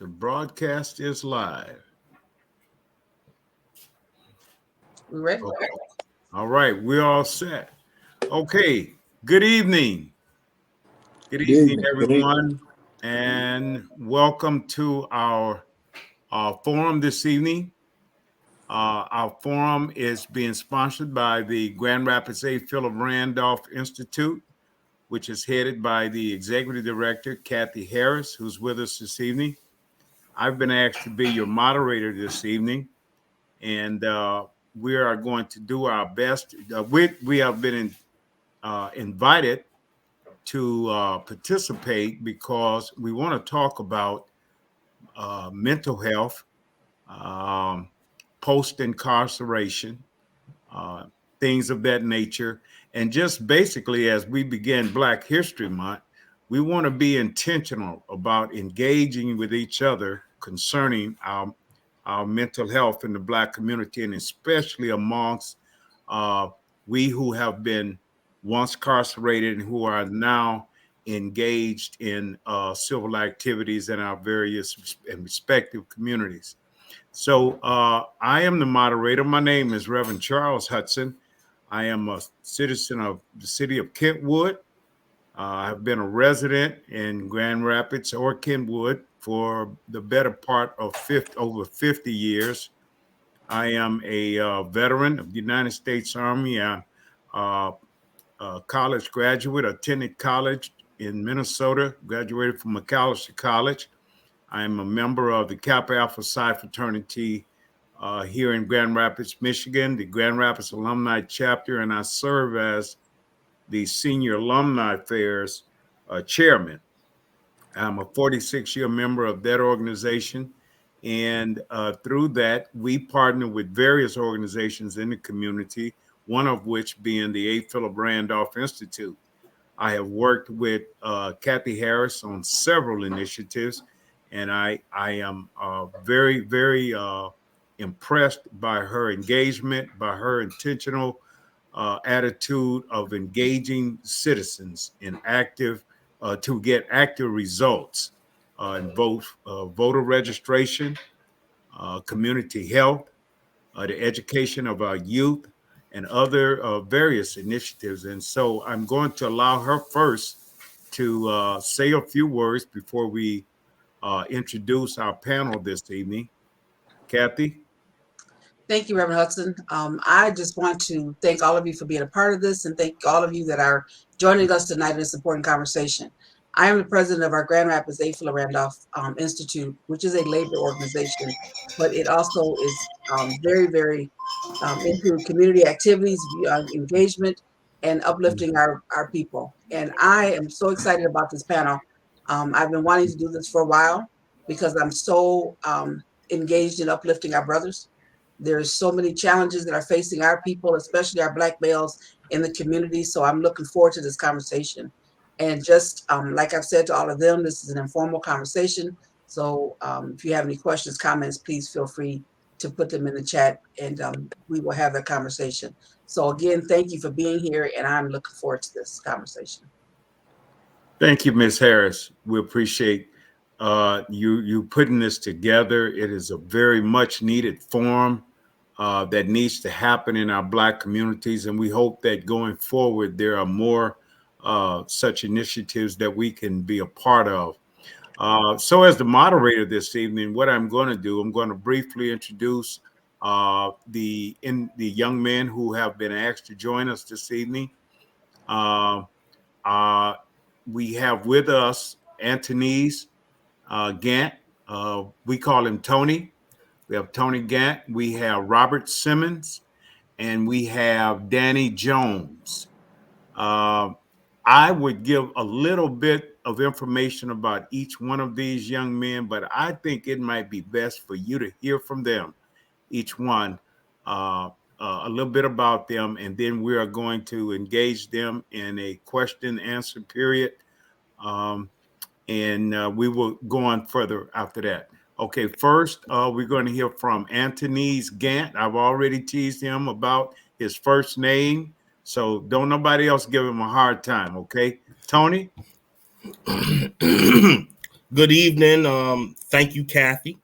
The broadcast is live. We ready? Okay. All right, we're all set. Okay, good evening. Good Good evening, evening. Good evening. everyone, and welcome to our forum this evening. Our forum is being sponsored by the Grand Rapids A. Philip Randolph Institute, which is headed by the Executive Director, Kathy Harris, who's with us this evening. I've been asked to be your moderator this evening, and we are going to do our best. We have been invited to participate because we want to talk about mental health, um, post incarceration, uh, things of that nature. And just basically, as we begin Black History Month, we want to be intentional about engaging with each other concerning our mental health in the Black community, and especially amongst uh, we who have been once incarcerated and who are now engaged in civil activities in our various and respective communities. So I am the moderator. My name is Reverend Charles Hudson. I am a citizen of the city of Kentwood. I've been a resident in Grand Rapids or Kentwood for the better part of over 50 years. I am a veteran of the United States Army. I'm a college graduate, attended college in Minnesota, graduated from McAllister College. I am a member of the Kappa Alpha Psi fraternity here in Grand Rapids, Michigan, the Grand Rapids Alumni Chapter, and I serve as the Senior Alumni Affairs Chairman. I'm a 46-year member of that organization. And through that, we partner with various organizations in the community, one of which being the A. Philip Randolph Institute. I have worked with Kathy Harris on several initiatives, and I am very impressed by her engagement, by her intentional attitude of engaging citizens in active to get active results in both voter registration, community health, the education of our youth, and other various initiatives. And so I'm going to allow her first to say a few words before we introduce our panel this evening. Kathy? Thank you, Reverend Hudson. I just want to thank all of you for being a part of this and thank all of you that are joining us tonight in this important conversation. I am the president of our Grand Rapids A. Philip Randolph Institute, which is a labor organization, but it also is very into community activities, engagement, and uplifting our people. And I am so excited about this panel. I've been wanting to do this for a while because I'm so engaged in uplifting our brothers. There's so many challenges that are facing our people, especially our Black males in the community. So I'm looking forward to this conversation. And just like I've said to all of them, this is an informal conversation. So if you have any questions, comments, please feel free to put them in the chat, and we will have that conversation. So again, thank you for being here, and I'm looking forward to this conversation. Thank you, Ms. Harris. We appreciate you putting this together. It is a very much needed forum that needs to happen in our Black communities, and we hope that going forward there are more such initiatives that we can be a part of. So as the moderator this evening, what I'm going to do, I'm going to briefly introduce the young men who have been asked to join us this evening. Uh, uh, we have with us Antonese Gant. We call him Tony. We have Tony Gant. We have Robert Simmons, and we have Danny Jones. I would give a little bit of information about each one of these young men, but I think it might be best for you to hear from them, each one, a little bit about them, and then we are going to engage them in a question and answer period. And we will go on further after that. Okay, first, we're going to hear from Antonese Gant. I've already teased him about his first name, so don't nobody else give him a hard time, okay? Tony? Good evening. Thank you, Kathy.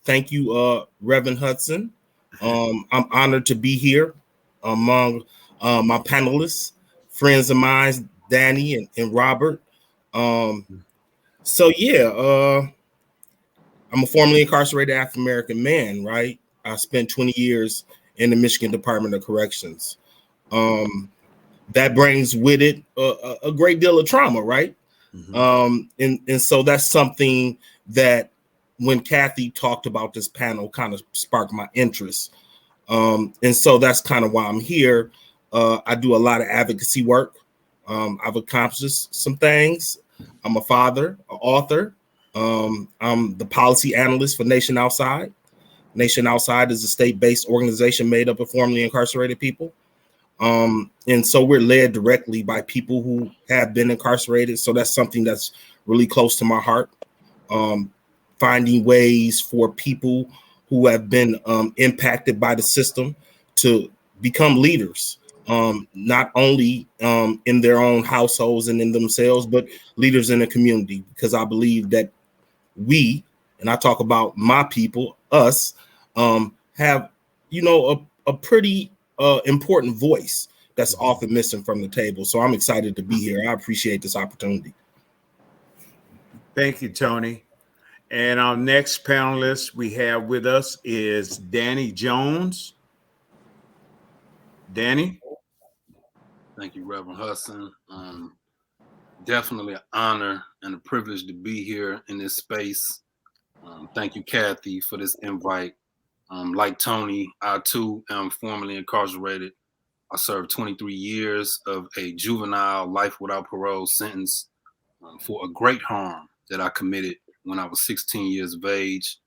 Thank you, Reverend Hudson. I'm honored to be here among my panelists, friends of mine, Danny and Robert. Um, I'm a formerly incarcerated African American man, right? I spent 20 years in the Michigan Department of Corrections. That brings with it a great deal of trauma, right? And so that's something that when Kathy talked about this panel kind of sparked my interest. And so that's kind of why I'm here. I do a lot of advocacy work. I've accomplished some things. I'm a father, an author. I'm the policy analyst for Nation Outside. Nation Outside is a state-based organization made up of formerly incarcerated people. And so we're led directly by people who have been incarcerated. So that's something that's really close to my heart. Finding ways for people who have been impacted by the system to become leaders, not only in their own households and in themselves, but leaders in the community. Because I believe that we, and I talk about my people, us, have, a pretty important voice that's often missing from the table. So I'm excited to be here. I appreciate this opportunity. Thank you, Tony. And our next panelist we have with us is Danny Jones. Danny? Thank you, Reverend Hudson. Definitely an honor and a privilege to be here in this space. Thank you, Kathy, for this invite. Like Tony, I too am formerly incarcerated. I served 23 years of a juvenile life without parole sentence for a great harm that I committed when I was 16 years of age.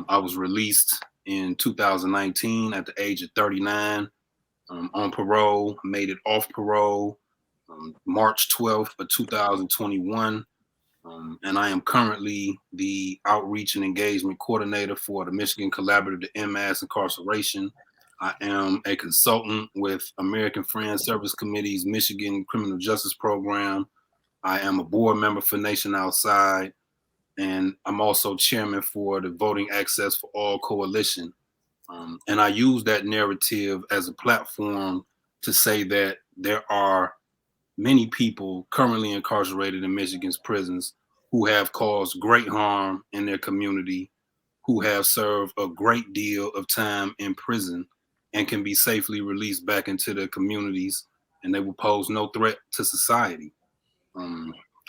I was released in 2019 at the age of 39 on parole, made it off parole March 12th of 2021. And I am currently the outreach and engagement coordinator for the Michigan Collaborative to End Mass Incarceration. I am a consultant with American Friends Service Committee's Michigan Criminal Justice Program. I am a board member for Nation Outside, and I'm also chairman for the Voting Access for All Coalition. And I use that narrative as a platform to say that there are many people currently incarcerated in Michigan's prisons who have caused great harm in their community, who have served a great deal of time in prison and can be safely released back into their communities, and they will pose no threat to society.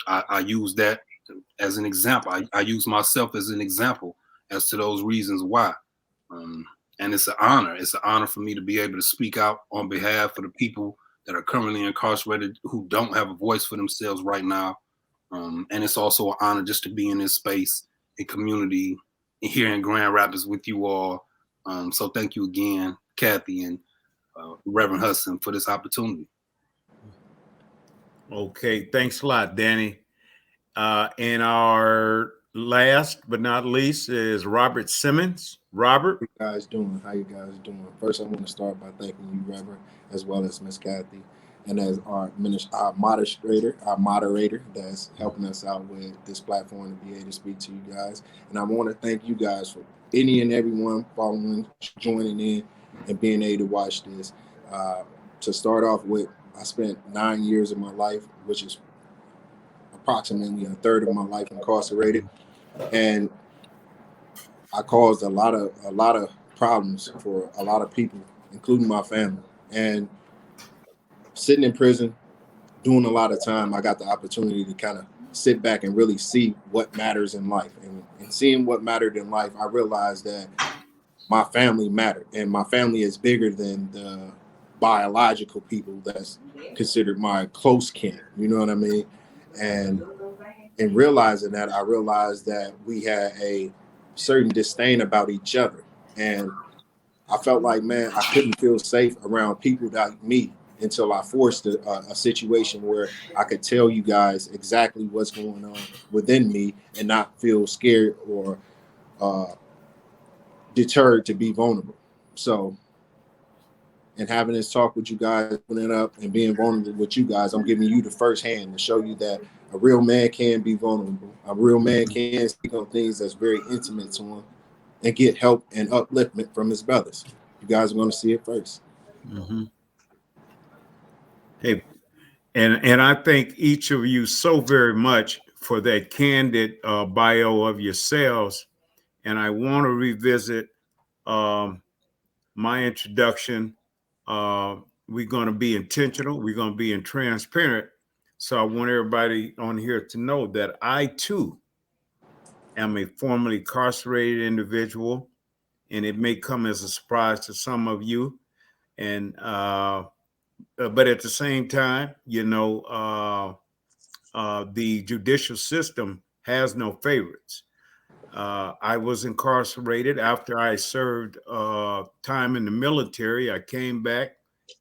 I use that as an example. I use myself as an example as to those reasons why. And it's an honor. It's an honor for me to be able to speak out on behalf of the people that are currently incarcerated who don't have a voice for themselves right now. And it's also an honor just to be in this space and community here in Grand Rapids with you all. So thank you again, Kathy and Reverend Hudson, for this opportunity. Okay, thanks a lot, Danny. And our last but not least is Robert Simmons. Robert? How you guys doing? How you guys doing? First, I want to start by thanking you, Reverend, as well as Miss Kathy, and as our moderator that's helping us out with this platform to be able to speak to you guys. And I want to thank you guys for any and everyone following, joining in, and being able to watch this. To start off with, I spent 9 years of my life, which is approximately a third of my life incarcerated, and I caused a lot of problems for a lot of people, including my family. And sitting in prison, doing a lot of time, I got the opportunity to kind of sit back and really see what matters in life. And seeing what mattered in life, I realized that my family mattered, and my family is bigger than the biological people that's considered my close kin. You know what I mean? And in realizing that, I realized that we had a certain disdain about each other. And I felt like, man, I couldn't feel safe around people like me until I forced a situation where I could tell you guys exactly what's going on within me and not feel scared or deterred to be vulnerable. So and having this talk with you guys, opening up and being vulnerable with you guys. I'm giving you the first hand to show you that a real man can be vulnerable. A real man can speak on things that's very intimate to him and get help and upliftment from his brothers. You guys are going to see it first. Mm-hmm. Hey, and I thank each of you so very much for that candid bio of yourselves. And I want to revisit my introduction. We're going to be intentional. We're going to be transparent. So I want everybody on here to know that I too am a formerly incarcerated individual, and it may come as a surprise to some of you. And but at the same time, the judicial system has no favorites. I was incarcerated after I served time in the military. I came back,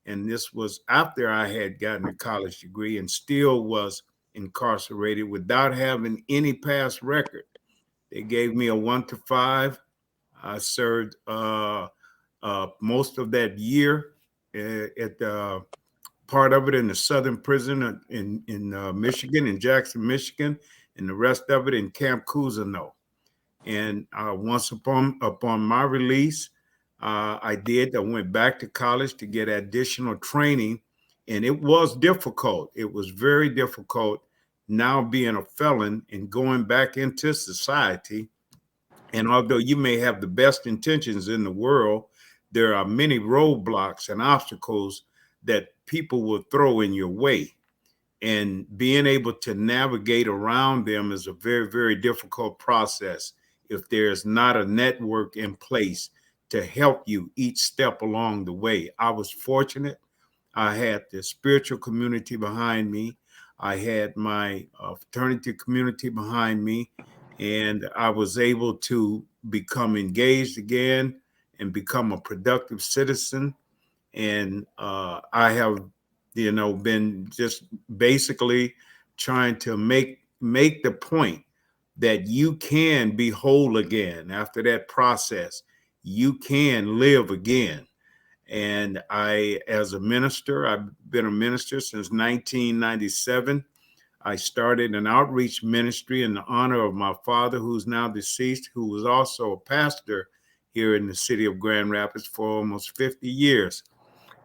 and this was after I had gotten a college degree and still was incarcerated without having any past record. They gave me a 1 to 5. I served most of that year at part of it in the Southern Prison in Michigan, in Jackson, Michigan, and the rest of it in Camp Cousineau. And once upon my release, I went back to college to get additional training, and it was difficult. It was very difficult now being a felon and going back into society. And although you may have the best intentions in the world, there are many roadblocks and obstacles that people will throw in your way. And being able to navigate around them is a very, very difficult process if there's not a network in place to help you each step along the way. I was fortunate. I had the spiritual community behind me. I had my fraternity community behind me, and I was able to become engaged again and become a productive citizen. And I have, been just basically trying to make the point that you can be whole again after that process. You can live again. And I, as a minister, I've been a minister since 1997. I started an outreach ministry in the honor of my father, who's now deceased, who was also a pastor here in the city of Grand Rapids for almost 50 years.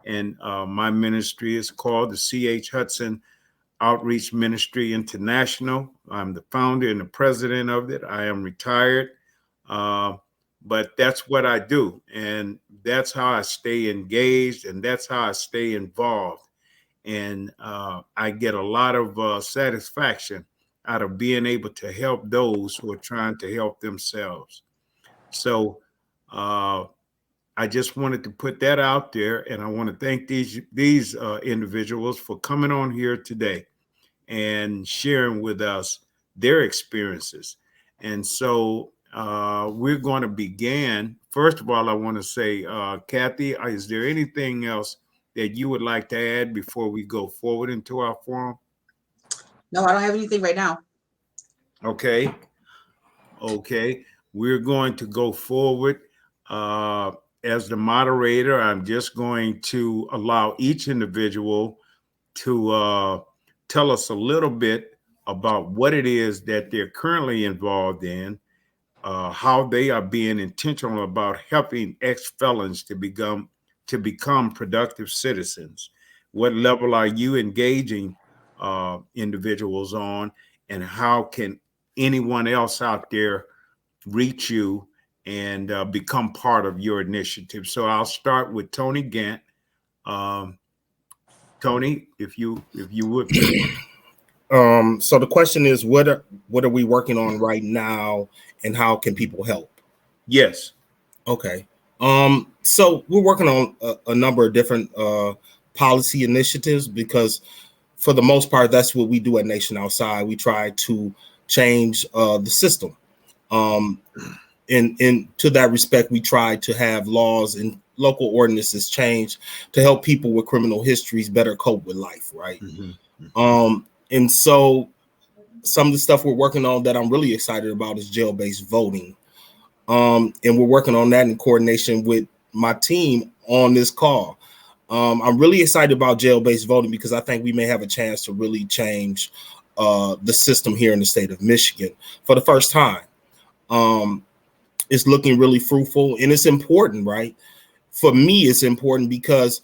And my ministry is called the C.H. Hudson Outreach Ministry International. I'm the founder and the president of it. I am retired, but that's what I do. And that's how I stay engaged, and that's how I stay involved. And I get a lot of satisfaction out of being able to help those who are trying to help themselves. So I just wanted to put that out there, and I want to thank these individuals for coming on here today and sharing with us their experiences. And so we're going to begin. First of all, I want to say, Kathy, is there anything else that you would like to add before we go forward into our forum? No, I don't have anything right now. Okay. We're going to go forward. As the moderator, I'm just going to allow each individual to tell us a little bit about what it is that they're currently involved in, how they are being intentional about helping ex-felons to become productive citizens. What level are you engaging individuals on, and how can anyone else out there reach you and become part of your initiative? So I'll start with Tony Gant. Tony, if you would. So the question is, what are we working on right now, and how can people help? Yes. Okay. So we're working on a number of different policy initiatives, because for the most part, that's what we do at Nation Outside. We try to change the system. In to that respect, we try to have laws and local ordinances changed to help people with criminal histories better cope with life, right? Mm-hmm. And so some of the stuff we're working on that I'm really excited about is jail-based voting. And we're working on that in coordination with my team on this call. I'm really excited about jail-based voting because I think we may have a chance to really change the system here in the state of Michigan for the first time. It's looking really fruitful, and it's important, right? For me, it's important because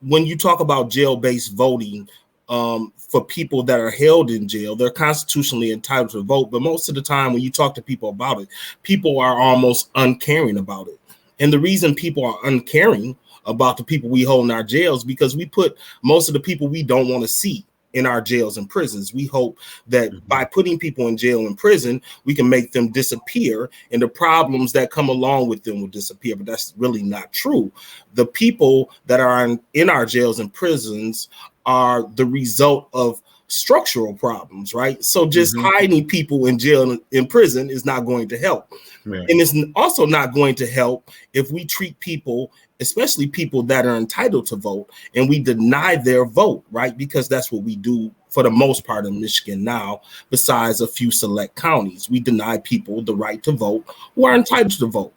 when you talk about jail-based voting, for people that are held in jail, they're constitutionally entitled to vote. But most of the time, when you talk to people about it, people are almost uncaring about it. And the reason people are uncaring about the people we hold in our jails because we put most of the people we don't want to see in our jails and prisons. We hope that by putting people in jail and prison, we can make them disappear and the problems that come along with them will disappear. But that's really not true. The people that are in our jails and prisons are the result of structural problems, right? So just hiding people in jail and in prison is not going to help. Right. And it's also not going to help if we treat people, especially people that are entitled to vote, and we deny their vote, right? Because that's what we do for the most part in Michigan now, besides a few select counties. We deny people the right to vote who are entitled to vote.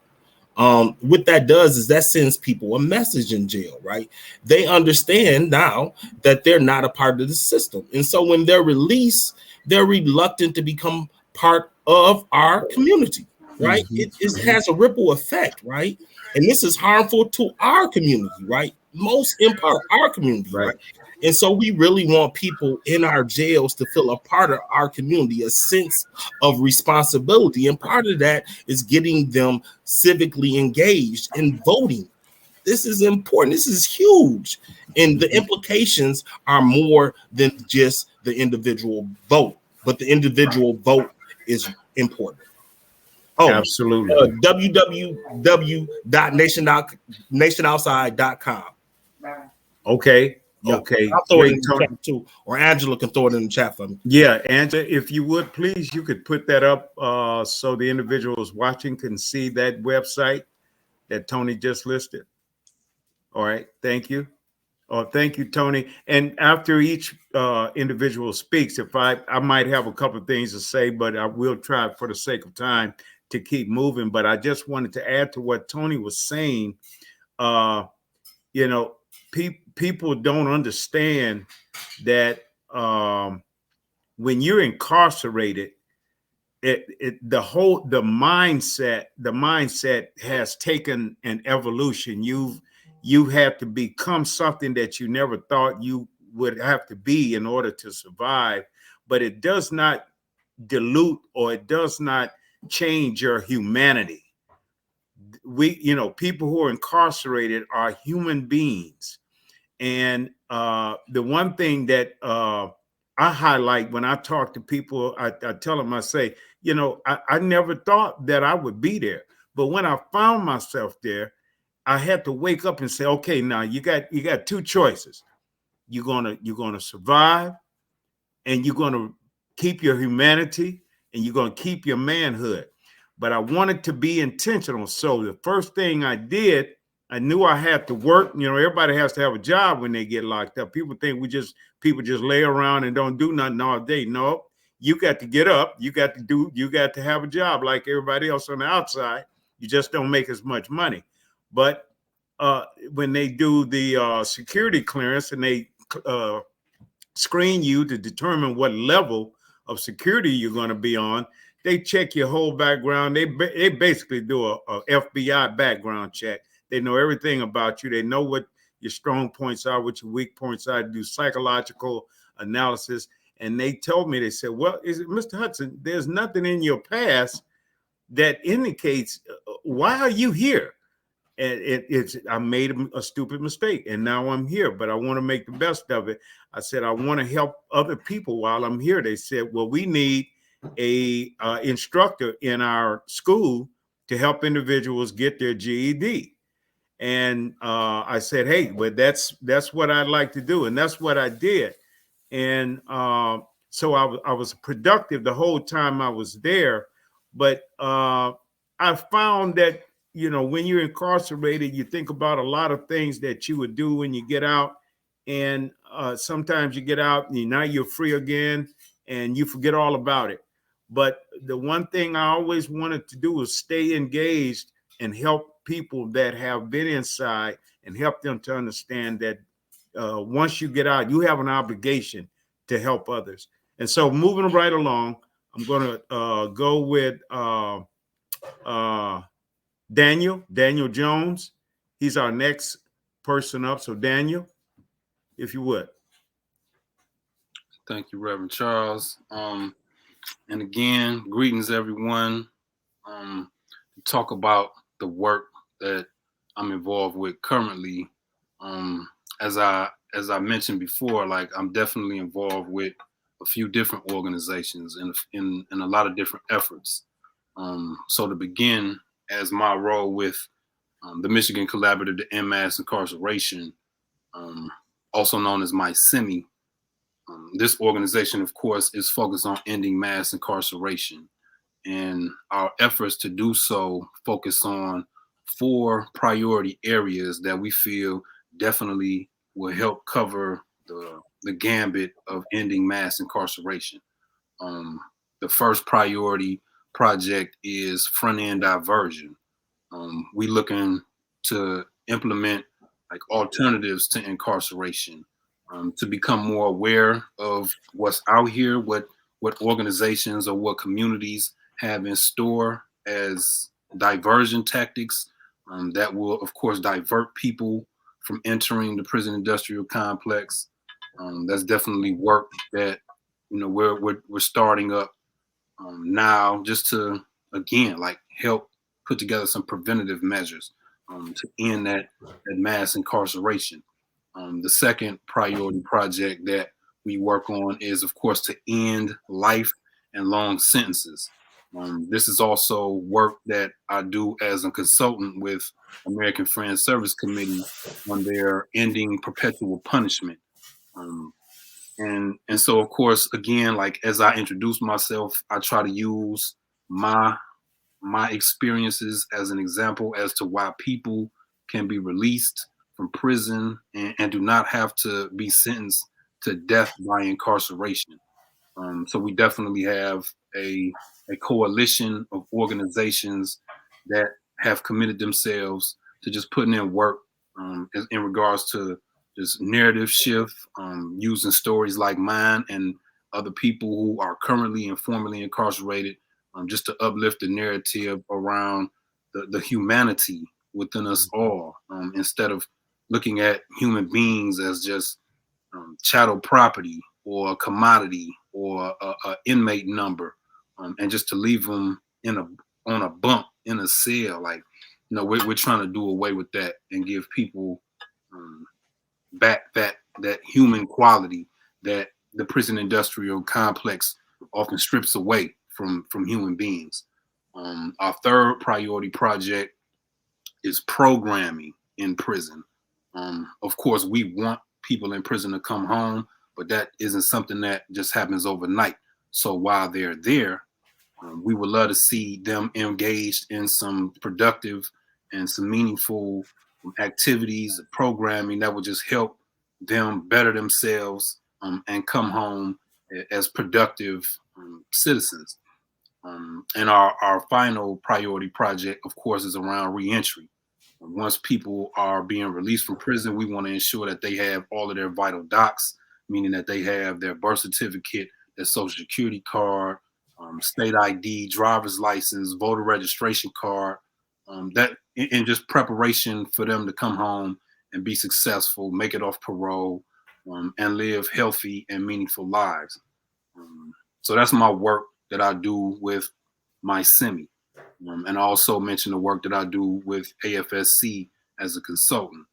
What that does is that sends people a message in jail, right? They understand now that they're not a part of the system. And so when they're released, they're reluctant to become part of our community, right? It has a ripple effect, right? And this is harmful to our community, right? Most in part, our community, right? And so we really want people in our jails to feel a part of our community, a sense of responsibility. And part of that is getting them civically engaged in voting. This is important. This is huge. And the implications are more than just the individual vote, but the individual vote is important. Oh, absolutely. www.nationoutside.com. Okay. Okay. I'll throw it in the chat too, or Angela can throw it in the chat for me. Yeah, Angela, if you would please, you could put that up so the individuals watching can see that website that Tony just listed. All right. Thank you. Oh, thank you, Tony. And after each individual speaks, if I might have a couple of things to say, but I will try for the sake of time to keep moving. But I just wanted to add to what Tony was saying. You know, people don't understand that when you're incarcerated, the mindset has taken an evolution. You have to become something that you never thought you would have to be in order to survive, but it does not dilute or it does not change your humanity. People who are incarcerated are human beings. And the one thing that I highlight when I talk to people, I tell them, I say, I never thought that I would be there. But when I found myself there, I had to wake up and say, okay, now you got two choices. You're gonna survive, and you're gonna keep your humanity, and you're gonna keep your manhood. But I wanted to be intentional. So the first thing I did, I knew I had to work. Everybody has to have a job when they get locked up. People think people just lay around and don't do nothing all day. No, you got to get up. You got to have a job like everybody else on the outside. You just don't make as much money. But when they do the security clearance and they screen you to determine what level of security you're going to be on, they check your whole background. They basically do a FBI background check. They know everything about you. They know what your strong points are, what your weak points are. Do psychological analysis. And they told me, they said, well, Mr. Hudson, there's nothing in your past that indicates why are you here? And I made a stupid mistake, and now I'm here, but I want to make the best of it. I said, I want to help other people while I'm here. They said, well, we need a instructor in our school to help individuals get their GED. And I said, hey, but that's what I'd like to do. And that's what I did. And so I was productive the whole time I was there. But I found that, when you're incarcerated, you think about a lot of things that you would do when you get out. And sometimes you get out and now you're free again and you forget all about it. But the one thing I always wanted to do was stay engaged and help people that have been inside and help them to understand that once you get out, you have an obligation to help others. And so moving right along, I'm going to go with Daniel Jones. He's our next person up. So Daniel, if you would. Thank you, Reverend Charles. And again, greetings, everyone. Talk about the work that I'm involved with currently. As I mentioned before, like I'm definitely involved with a few different organizations and in a lot of different efforts. So to begin, as my role with the Michigan Collaborative to End Mass Incarceration, also known as my SEMI, this organization, of course, is focused on ending mass incarceration. And our efforts to do so focus on 4 priority areas that we feel definitely will help cover the gambit of ending mass incarceration. The first priority project is front-end diversion. We looking to implement like alternatives to incarceration, to become more aware of what's out here, what organizations or what communities have in store as diversion tactics, that will, of course, divert people from entering the prison industrial complex. That's definitely work that we're starting up now, just to again like help put together some preventative measures to end that mass incarceration. The second priority project that we work on is, of course, to end life and long sentences. This is also work that I do as a consultant with American Friends Service Committee on their ending perpetual punishment. And so, of course, again, like as I introduce myself, I try to use my experiences as an example as to why people can be released from prison and do not have to be sentenced to death by incarceration. So we definitely have a coalition of organizations that have committed themselves to just putting in work in regards to just narrative shift, using stories like mine and other people who are currently and formerly incarcerated, just to uplift the narrative around the humanity within us all, instead of looking at human beings as just chattel property or a commodity or a inmate number, and just to leave them on a bunk in a cell. Like, we're trying to do away with that and give people back that human quality that the prison industrial complex often strips away from human beings. Our third priority project is programming in prison. Of course, we want people in prison to come home, but that isn't something that just happens overnight. So while they're there, we would love to see them engaged in some productive and some meaningful activities, programming that would just help them better themselves, and come home as productive citizens. And our final priority project, of course, is around reentry. Once people are being released from prison, we want to ensure that they have all of their vital docs, meaning that they have their birth certificate, their social security card, state ID, driver's license, voter registration card, that in just preparation for them to come home and be successful, make it off parole, and live healthy and meaningful lives. So that's my work that I do with my SEMI. And I also mention the work that I do with AFSC as a consultant.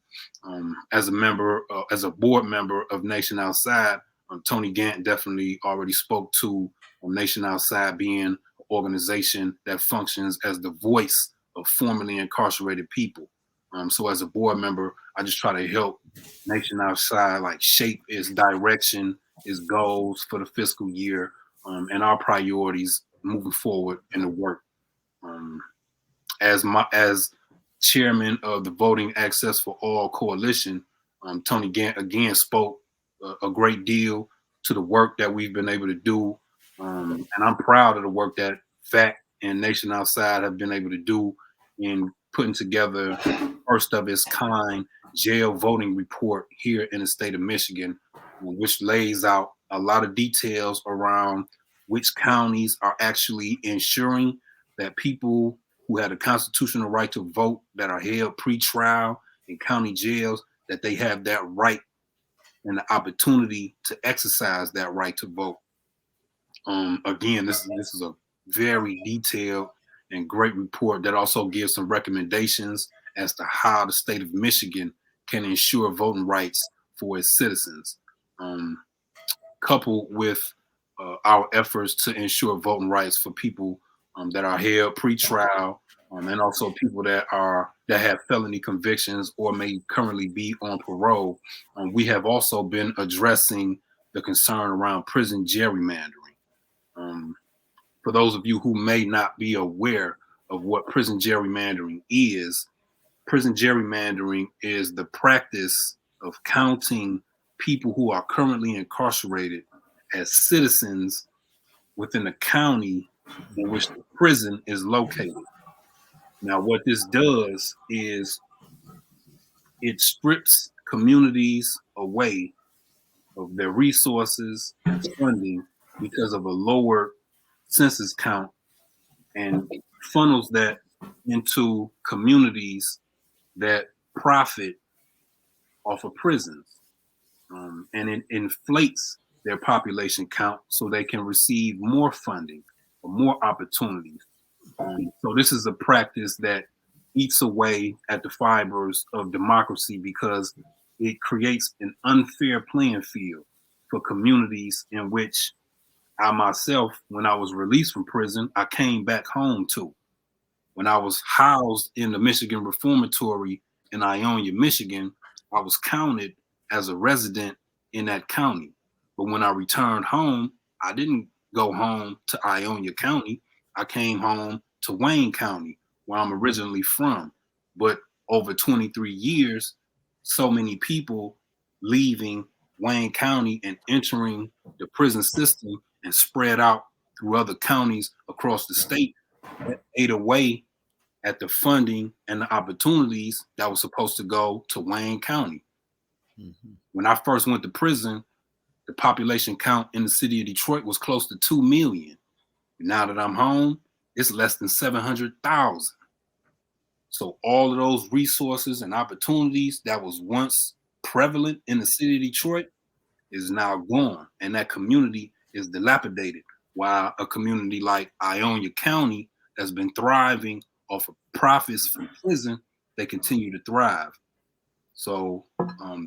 As a board member of Nation Outside, Tony Gant definitely already spoke to Nation Outside being an organization that functions as the voice of formerly incarcerated people. So as a board member, I just try to help Nation Outside like shape its direction, its goals for the fiscal year, and our priorities moving forward in the work. As chairman of the Voting Access for All Coalition, Tony Gant again spoke a great deal to the work that we've been able to do, and I'm proud of the work that VAAC and Nation Outside have been able to do in putting together first of its kind jail voting report here in the state of Michigan, which lays out a lot of details around which counties are actually ensuring that people who have a constitutional right to vote that are held pre-trial in county jails, that they have that right and the opportunity to exercise that right to vote. Again, this is a very detailed and great report that also gives some recommendations as to how the state of Michigan can ensure voting rights for its citizens, coupled with our efforts to ensure voting rights for people that are held pre-trial, and also people that have felony convictions or may currently be on parole. We have also been addressing the concern around prison gerrymandering. For those of you who may not be aware of what prison gerrymandering is the practice of counting people who are currently incarcerated as citizens within the county in which the prison is located. Now, what this does is it strips communities away of their resources and funding because of a lower census count, and funnels that into communities that profit off of prisons. And it inflates their population count so they can receive more funding or more opportunities. So this is a practice that eats away at the fibers of democracy because it creates an unfair playing field for communities in which I myself, when I was released from prison, I came back home to. When I was housed in the Michigan Reformatory in Ionia, Michigan, I was counted as a resident in that county. But when I returned home, I didn't go home to Ionia County. I came home to Wayne County, where I'm originally from. But over 23 years, so many people leaving Wayne County and entering the prison system and spread out through other counties across the state, that ate away at the funding and the opportunities that was supposed to go to Wayne County. Mm-hmm. When I first went to prison, the population count in the city of Detroit was close to 2 million. Now that I'm home, it's less than 700,000. So all of those resources and opportunities that was once prevalent in the city of Detroit is now gone, and that community is dilapidated, while a community like Ionia County has been thriving off of profits from prison, they continue to thrive. So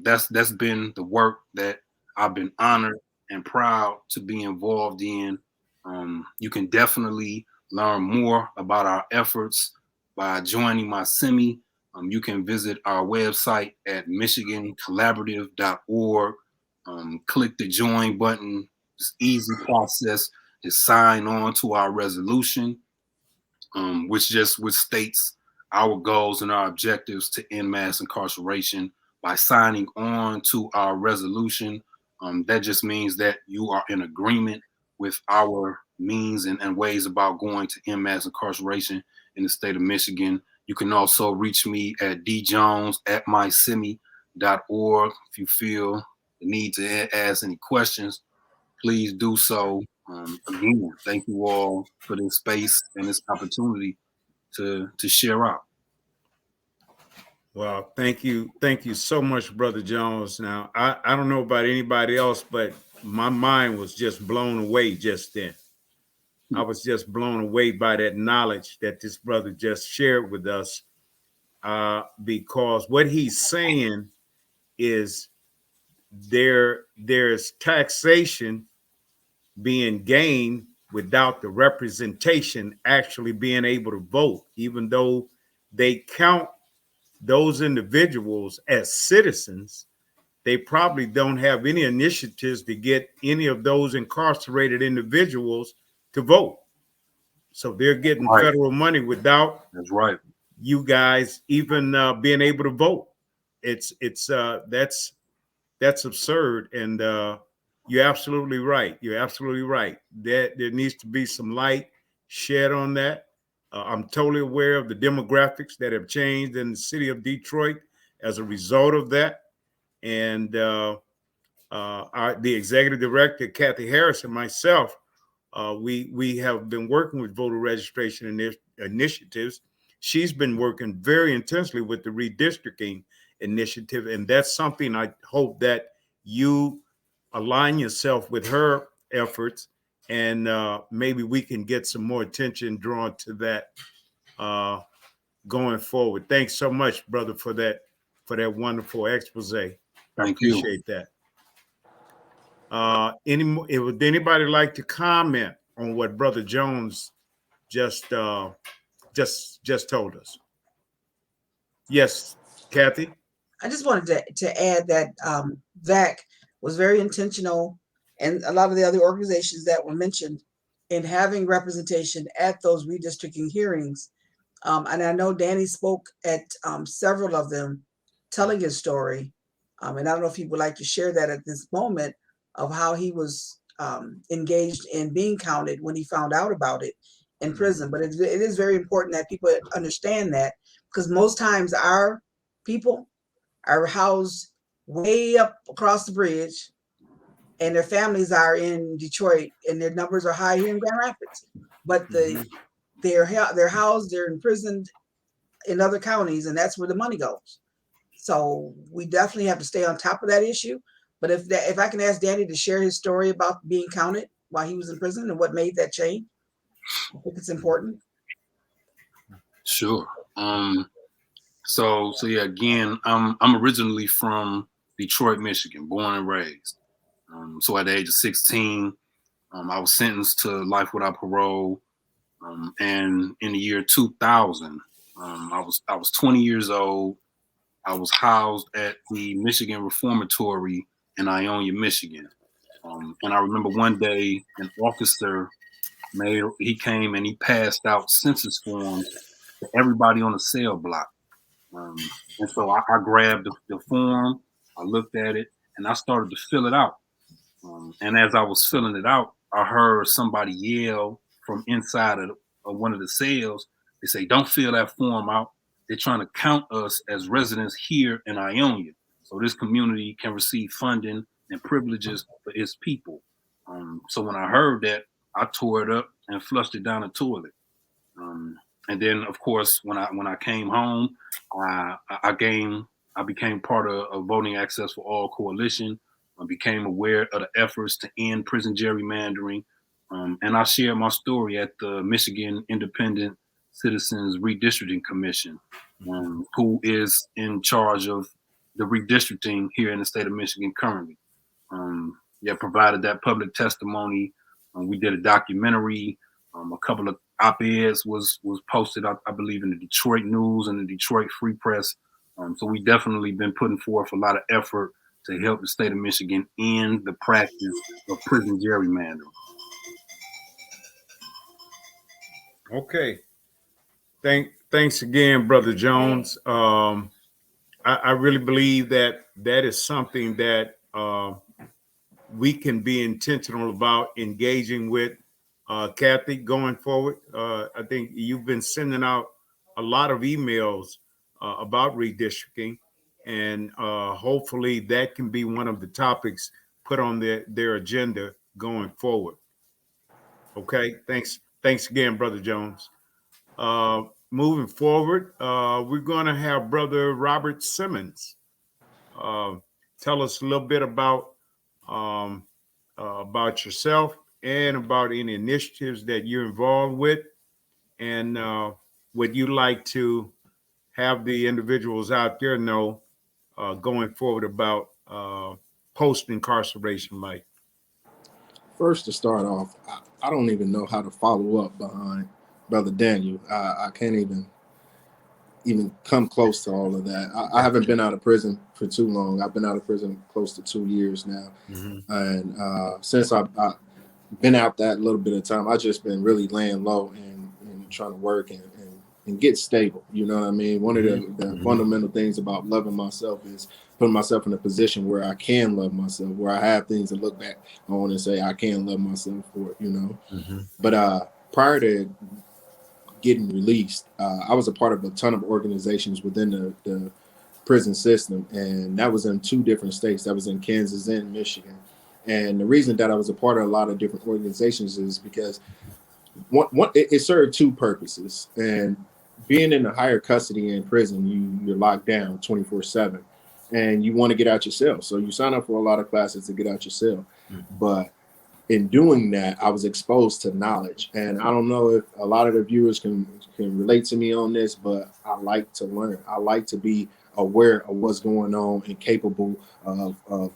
that's been the work that I've been honored and proud to be involved in. You can definitely learn more about our efforts by joining my semi. You can visit our website at michigancollaborative.org. Click the join button. It's easy process to sign on to our resolution, which states our goals and our objectives to end mass incarceration. By signing on to our resolution, that just means that you are in agreement with our means and ways about going to end mass incarceration in the state of Michigan. You can also reach me at djones@mysemi.org. If you feel the need to ask any questions, please do so. Again, thank you all for this space and this opportunity to share out. Well, thank you so much, Brother Jones. Now, I don't know about anybody else, but my mind was just blown away just then. I was just blown away by that knowledge that this brother just shared with us, because what he's saying is there's taxation being gained without the representation actually being able to vote, even though they count those individuals as citizens. They probably don't have any initiatives to get any of those incarcerated individuals to vote. So they're getting federal money without you guys even being able to vote. That's absurd. And you're absolutely right. You're absolutely right. There needs to be some light shed on that. I'm totally aware of the demographics that have changed in the city of Detroit as a result of that. And the executive director, Kathy Harris, and myself, we have been working with voter registration initiatives. She's been working very intensely with the redistricting initiative, and that's something I hope that you align yourself with her efforts, and maybe we can get some more attention drawn to that going forward. Thanks so much, brother, for that wonderful expose. I appreciate that. Would anybody like to comment on what Brother Jones just told us? Yes, Kathy. I just wanted to add that VAAC was very intentional, and a lot of the other organizations that were mentioned, in having representation at those redistricting hearings. And I know Danny spoke at several of them, telling his story. And I don't know if he would like to share that at this moment, of how he was engaged in being counted when he found out about it in prison. But it is very important that people understand that, because most times our people are housed way up across the bridge, and their families are in Detroit, and their numbers are high here in Grand Rapids. But they're housed, they're imprisoned in other counties, and that's where the money goes. So we definitely have to stay on top of that issue. But if I can ask Danny to share his story about being counted while he was in prison and what made that change, I think it's important. Sure. So yeah, again, I'm originally from Detroit, Michigan, born and raised. So at the age of 16, I was sentenced to life without parole. And in the year 2000, I was 20 years old. I was housed at the Michigan Reformatory in Ionia, Michigan. And I remember one day an officer he came and he passed out census forms to everybody on the cell block. And so I grabbed the form, I looked at it, and I started to fill it out. And as I was filling it out, I heard somebody yell from inside of one of the cells. They say, "Don't fill that form out. They're trying to count us as residents here in Ionia, so this community can receive funding and privileges for its people." So when I heard that, I tore it up and flushed it down the toilet. And then, of course, when I came home, I became part of Voting Access for All Coalition. I became aware of the efforts to end prison gerrymandering, and I shared my story at the Michigan Independent Citizens Redistricting Commission, who is in charge of the redistricting here in the state of Michigan currently. Provided that public testimony. We did a documentary. A couple of op-eds was posted, I believe, in the Detroit News and the Detroit Free Press. So we definitely been putting forth a lot of effort to help the state of Michigan end the practice of prison gerrymandering. Okay. Thanks again, Brother Jones. I really believe that is something that we can be intentional about engaging with. Kathy, going forward, I think you've been sending out a lot of emails about redistricting, and hopefully that can be one of the topics put on their agenda going forward. Okay, thanks again, Brother Jones. Moving forward, we're going to have Brother Robert Simmons tell us a little bit about yourself and about any initiatives that you're involved with, and what you'd like to have the individuals out there know going forward about post-incarceration life. First, to start off, I don't even know how to follow up behind Brother Daniel. I can't even come close to all of that. I haven't been out of prison for too long. I've been out of prison close to 2 years now. And since I've been out that little bit of time, I've just been really laying low and trying to work and get stable. You know what I mean? One of the fundamental things about loving myself is putting myself in a position where I can love myself, where I have things to look back on and say I can love myself for it, you know. But prior to getting released, I was a part of a ton of organizations within the prison system, and that was in 2 different states. That was in Kansas and Michigan. And the reason that I was a part of a lot of different organizations is because it served 2 purposes. And being in a higher custody in prison, you're locked down 24/7, and you want to get out your cell. So you sign up for a lot of classes to get out your cell. But in doing that, I was exposed to knowledge. And I don't know if a lot of the viewers can relate to me on this, but I like to learn. I like to be aware of what's going on and capable of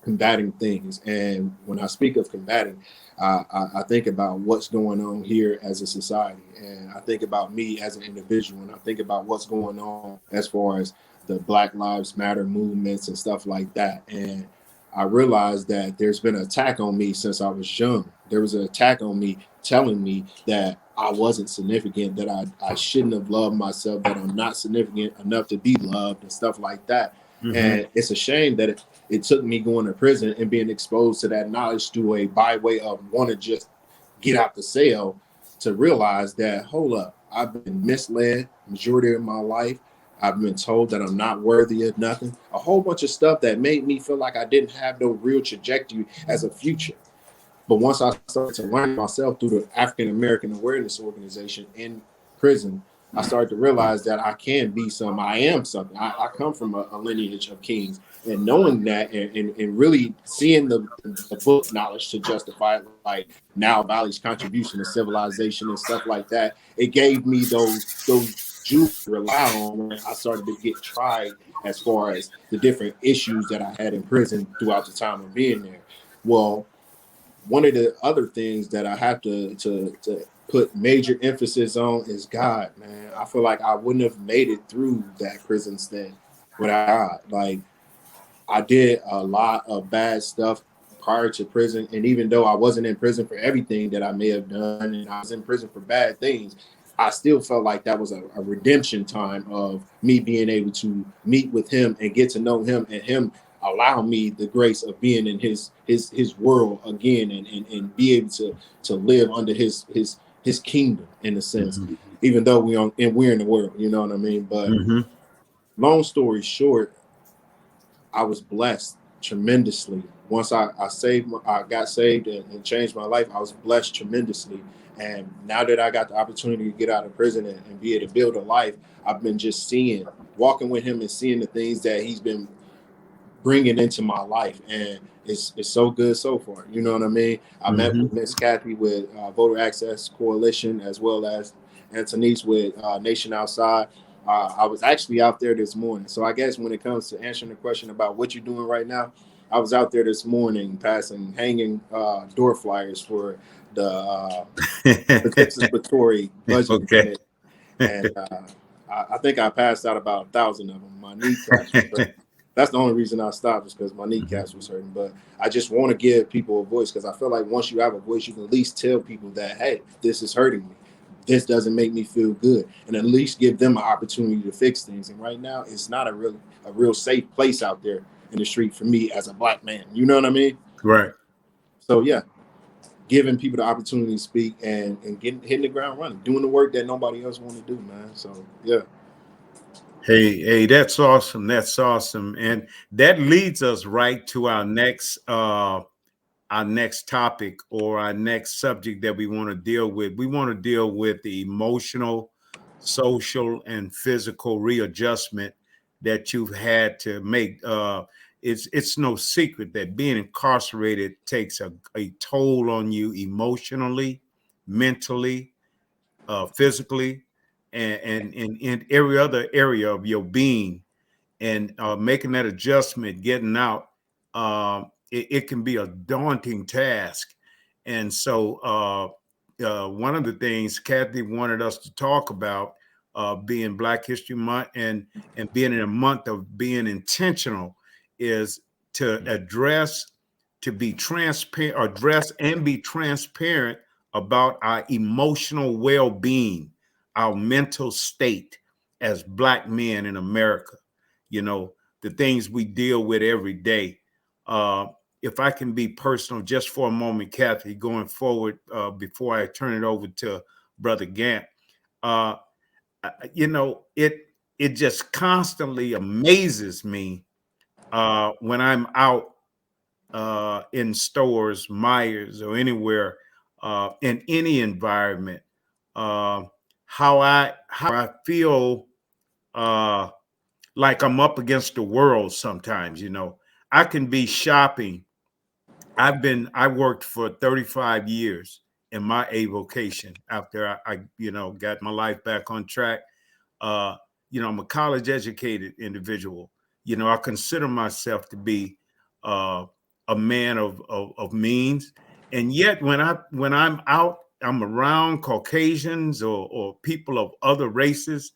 combating things. And when I speak of combating, I think about what's going on here as a society. And I think about me as an individual. And I think about what's going on as far as the Black Lives Matter movements and stuff like that. And I realized that there's been an attack on me since I was young. There was an attack on me telling me that I wasn't significant, that I shouldn't have loved myself, that I'm not significant enough to be loved and stuff like that. And it's a shame that it took me going to prison and being exposed to that knowledge through a by way of want to just get out the cell to realize that, hold up, I've been misled majority of my life. I've been told that I'm not worthy of nothing. A whole bunch of stuff that made me feel like I didn't have no real trajectory as a future. But once I started to learn myself through the African American Awareness Organization in prison, I started to realize that I can be something. I am something. I come from a lineage of kings. And knowing that and really seeing the book knowledge to justify it, like Now Valley's contribution to civilization and stuff like that, it gave me those jewels to rely on when I started to get tried as far as the different issues that I had in prison throughout the time of being there. Well, one of the other things that I have to put major emphasis on is God, man. I feel like I wouldn't have made it through that prison stint without God. Like, I did a lot of bad stuff prior to prison. And even though I wasn't in prison for everything that I may have done, and I was in prison for bad things, I still felt like that was a redemption time of me being able to meet with him and get to know him, and him allow me the grace of being in his world again, and be able to live under his kingdom in a sense, even though we're in the world, you know what I mean? But long story short, I was blessed tremendously. Once I got saved and changed my life, I was blessed tremendously. And now that I got the opportunity to get out of prison and be able to build a life, I've been just walking with him and seeing the things that he's been bringing into my life. And it's so good so far. You know what I mean? I met with Miss Kathy with Voter Access Coalition, as well as Antonice with Nation Outside. I was actually out there this morning. So I guess when it comes to answering the question about what you're doing right now, I was out there this morning hanging door flyers for the participatory budget. Okay. And I think I passed out about 1,000 of them. My kneecaps was hurting. That's the only reason I stopped, is because my kneecaps was hurting. But I just want to give people a voice, because I feel like once you have a voice, you can at least tell people that, hey, this is hurting me. This doesn't make me feel good, and at least give them an opportunity to fix things. And right now, it's not a real safe place out there in the street for me as a Black man. You know what I mean? Right. So yeah, giving people the opportunity to speak and hitting the ground running, doing the work that nobody else want to do, man. So yeah. Hey, that's awesome. That's awesome. And that leads us right to our next topic, or our next subject that we want to deal with. We want to deal with the emotional, social, and physical readjustment that you've had to make. It's no secret that being incarcerated takes a toll on you emotionally, mentally, physically, and in every other area of your being. And making that adjustment, getting out, it can be a daunting task. And so one of the things Kathy wanted us to talk about, being Black History Month and being in a month of being intentional, is to be transparent, address and be transparent about our emotional well-being, our mental state as Black men in America. You know, the things we deal with every day. If I can be personal just for a moment, Kathy, going forward, before I turn it over to Brother Gant, uh, it just constantly amazes me when I'm out in stores, Myers, or anywhere in any environment, uh, how I feel like I'm up against the world sometimes. I can be shopping. I worked for 35 years in my avocation after I got my life back on track. uh, I'm a college educated individual. I consider myself to be uh, a man of means, and yet when I'm out, I'm around Caucasians or people of other races.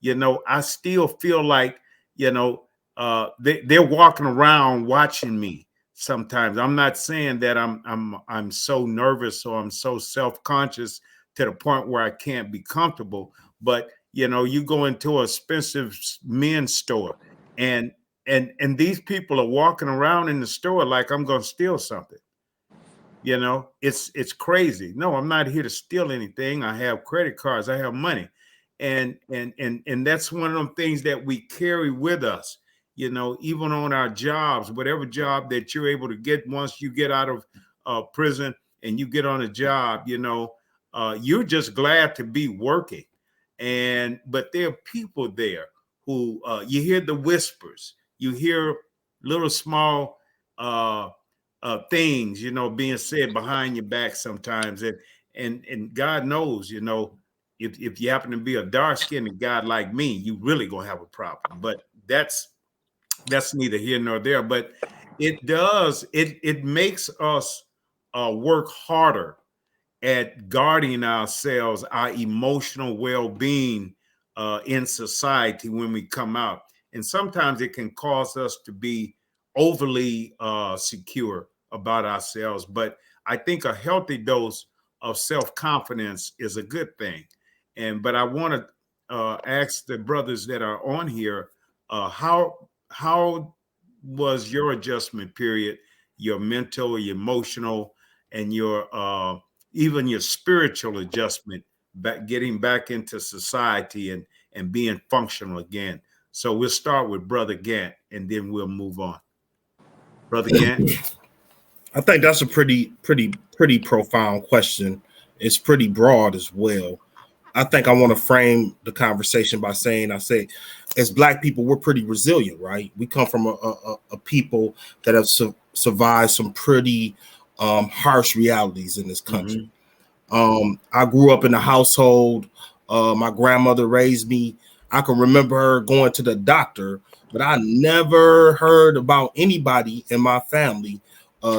I still feel like they're walking around watching me. Sometimes I'm not saying that I'm so nervous or I'm so self conscious to the point where I can't be comfortable, but you go into a expensive men's store, and these people are walking around in the store like I'm going to steal something. It's crazy. No, I'm not here to steal anything. I have credit cards. I have money, and that's one of them things that we carry with us. Even on our jobs, whatever job that you're able to get once you get out of prison and you get on a job, you're just glad to be working. But there are people there who you hear the whispers, you hear little small things, being said behind your back sometimes, and God knows, if you happen to be a dark skinned guy like me, you really gonna have a problem. But that's neither here nor there. But it makes us work harder at guarding ourselves, our emotional well-being in society when we come out. And sometimes it can cause us to be overly secure about ourselves. But I think a healthy dose of self-confidence is a good thing. But I want to ask the brothers that are on here, how was your adjustment period, your mental, your emotional, and your even your spiritual adjustment, getting back into society and being functional again? So we'll start with Brother Gant, and then we'll move on. Brother Gant. I think that's a pretty profound question. It's pretty broad as well. I think I want to frame the conversation by saying, as Black people, we're pretty resilient, right? We come from a people that have survived some pretty harsh realities in this country. I grew up in a household. My grandmother raised me. I can remember her going to the doctor, but I never heard about anybody in my family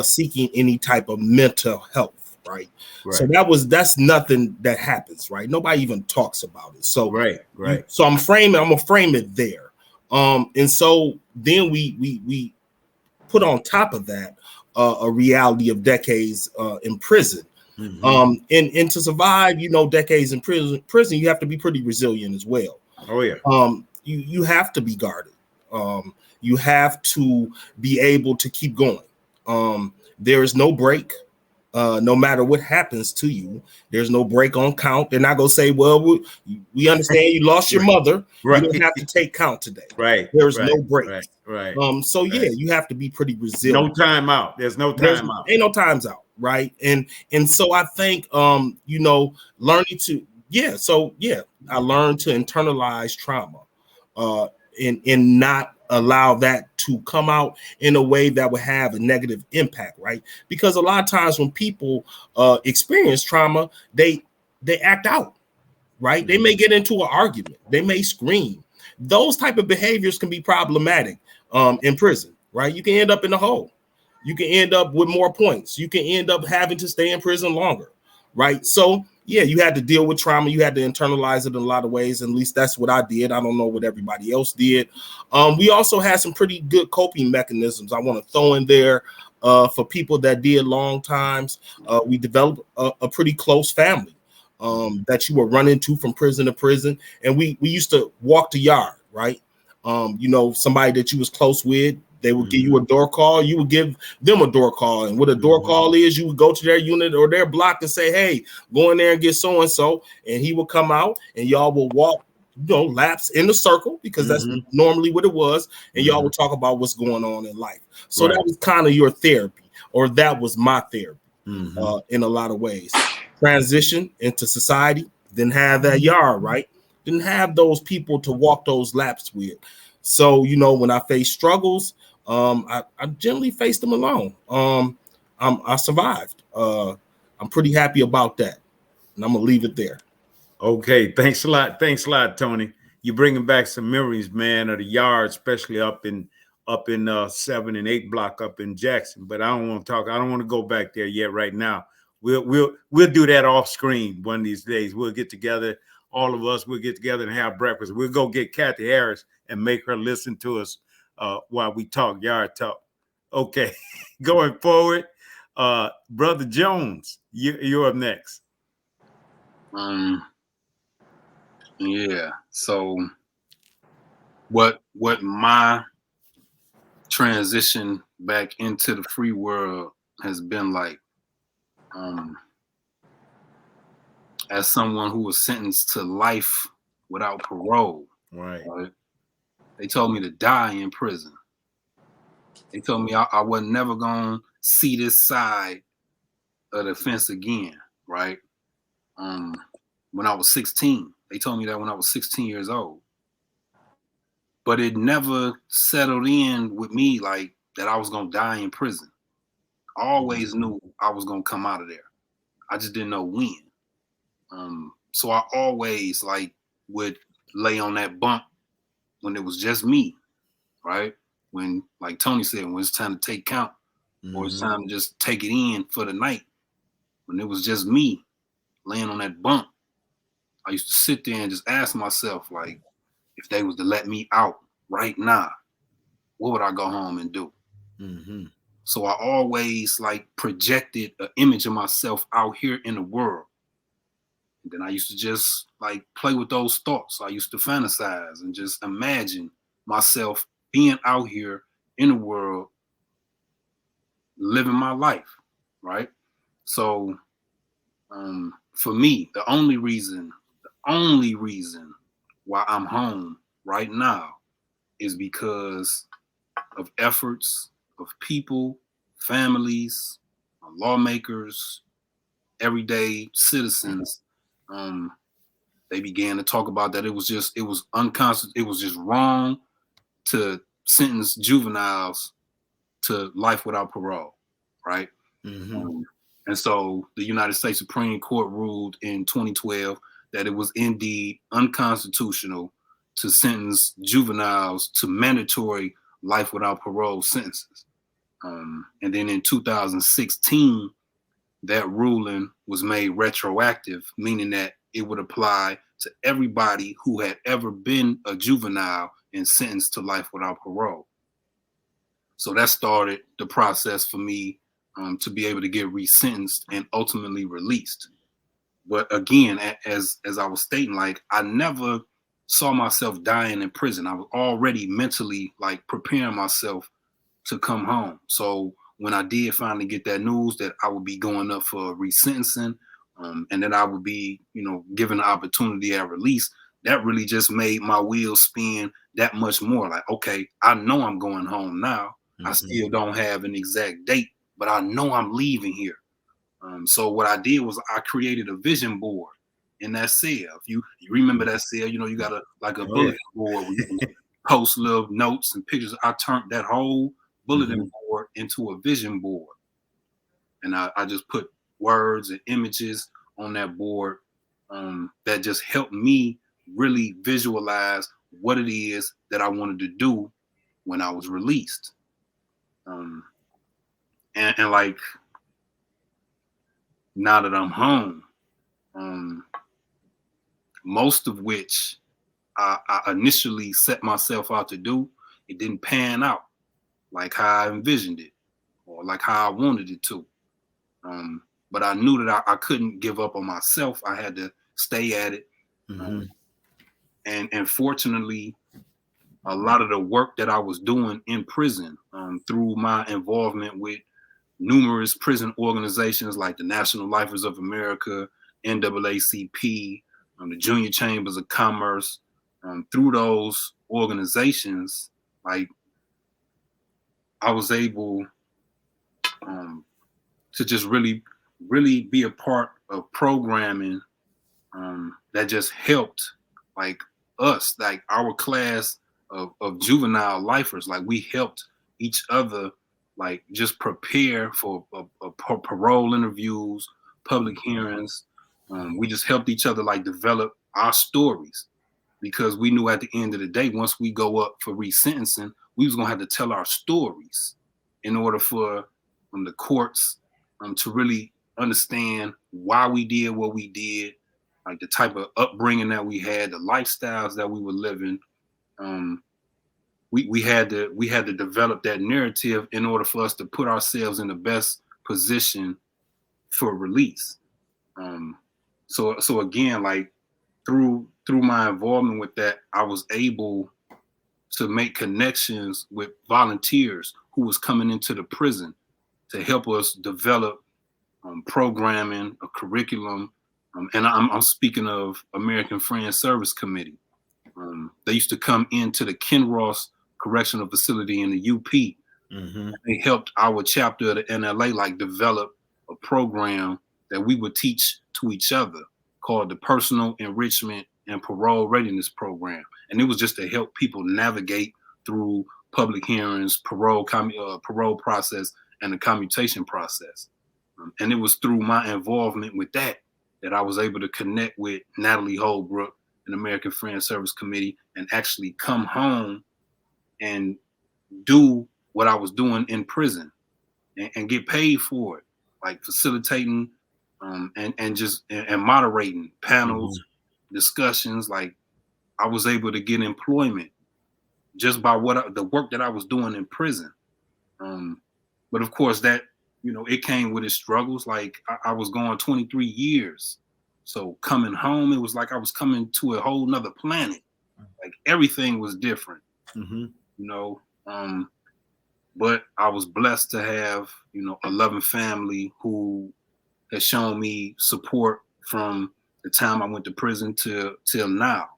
seeking any type of mental health, right? So that's nothing that happens, right? Nobody even talks about it. So right. So I'm gonna frame it there. And so then we put on top of that a reality of decades in prison. And to survive, decades in prison, you have to be pretty resilient as well. Oh yeah. You have to be guarded. You have to be able to keep going. There is no break. No matter what happens to you, there's no break on count. They're not gonna say, well, we understand you lost your mother. You don't have to take count today. Right. There's no break. Right. So yeah, you have to be pretty resilient. No time out. There's no time out. Ain't no times out. Right. And so I think learning to I learned to internalize trauma and not allow that to come out in a way that would have a negative impact, right? Because a lot of times when people experience trauma, they act out, right? They may get into an argument, they may scream. Those type of behaviors can be problematic in prison, right? You can end up in the hole. You can end up with more points. You can end up having to stay in prison longer, right? So yeah, you had to deal with trauma. You had to internalize it in a lot of ways. At least that's what I did. I don't know what everybody else did. We also had some pretty good coping mechanisms I want to throw in there for people that did long times. We developed a pretty close family that you were run into from prison to prison. And we used to walk the yard, right? Somebody that you was close with, They would give you a door call. You would give them a door call. And what a door call is, you would go to their unit or their block and say, hey, go in there and get so-and-so. And he will come out and y'all will walk, laps in the circle, because that's normally what it was. And y'all will talk about what's going on in life. So that was kind of your therapy, or that was my therapy in a lot of ways. Transition into society, didn't have that yard, right? Didn't have those people to walk those laps with. So, when I face struggles, I generally faced them alone. I survived. I'm pretty happy about that. And I'm going to leave it there. Okay. Thanks a lot. Thanks a lot, Tony. You're bringing back some memories, man, of the yard, especially up in 7 and 8 block up in Jackson. But I don't want to talk. I don't want to go back there yet right now. We'll do that off screen one of these days. We'll get together. All of us, we'll get together and have breakfast. We'll go get Kathy Harris and make her listen to us while we talk yard talk. Okay, going forward, Brother Jones, you're up next. Yeah. So what my transition back into the free world has been like, as someone who was sentenced to life without parole. Right. They told me to die in prison. They told me I was never gonna see this side of the fence again, right? When I was 16. They told me that when I was 16 years old. But it never settled in with me like that I was gonna die in prison. I always knew I was gonna come out of there. I just didn't know when. So I always would lay on that bunk when it was just me, right? When, like Tony said, when it's time to take count, or it's time to just take it in for the night. When it was just me laying on that bunk, I used to sit there and just ask myself, like, if they was to let me out right now, what would I go home and do? So I always projected an image of myself out here in the world. And then I used to just play with those thoughts. I used to fantasize and just imagine myself being out here in the world, living my life, right? So for me, the only reason why I'm home right now is because of efforts of people, families, lawmakers, everyday citizens. They began to talk about that it was just wrong to sentence juveniles to life without parole, right? And so the United States Supreme Court ruled in 2012 that it was indeed unconstitutional to sentence juveniles to mandatory life without parole sentences. And then in 2016, that ruling was made retroactive, meaning that it would apply to everybody who had ever been a juvenile and sentenced to life without parole. So that started the process for me to be able to get resentenced and ultimately released. But again, as I was stating, I never saw myself dying in prison. I was already mentally preparing myself to come home. So when I did finally get that news that I would be going up for resentencing, and that I would be, given the opportunity at release, that really just made my wheels spin that much more. Okay, I know I'm going home now. I still don't have an exact date, but I know I'm leaving here. So what I did was I created a vision board in that cell. If you remember that cell, you got a bulletin board where you can post little notes and pictures. I turned that whole bulletin board into a vision board. And I just put words and images on that board that just helped me really visualize what it is that I wanted to do when I was released. And now that I'm home, most of which I initially set myself out to do, it didn't pan out like how I envisioned it or like how I wanted it to. But I knew that I couldn't give up on myself. I had to stay at it. And fortunately, a lot of the work that I was doing in prison through my involvement with numerous prison organizations like the National Lifers of America, NAACP, the Junior Chambers of Commerce. Through those organizations, like I was able to just really be a part of programming that just helped like us, like our class of juvenile lifers. Like we helped each other like just prepare for parole interviews, public hearings. We just helped each other like develop our stories, because we knew at the end of the day, once we go up for resentencing, we was gonna have to tell our stories in order for the courts to really understand why we did what we did, like the type of upbringing that we had, the lifestyles that we were living. We had to develop that narrative in order for us to put ourselves in the best position for release. So again, like through my involvement with that, I was able to make connections with volunteers who was coming into the prison to help us develop programming, a curriculum. And I'm speaking of American Friends Service Committee. They used to come into the Kinross Correctional Facility in the UP. Mm-hmm. They helped our chapter of the NLA like develop a program that we would teach to each other called the Personal Enrichment and Parole Readiness Program. And it was just to help people navigate through public hearings, parole process, and the commutation process. And it was through my involvement with that I was able to connect with Natalie Holbrook and American Friends Service Committee and actually come home and do what I was doing in prison and get paid for it, like facilitating and moderating panels, discussions. Like I was able to get employment just by the work that I was doing in prison. But of course that, it came with its struggles. Like I was gone 23 years. So coming home, it was like I was coming to a whole nother planet. Like everything was different, but I was blessed to have, a loving family who has shown me support from the time I went to prison till now.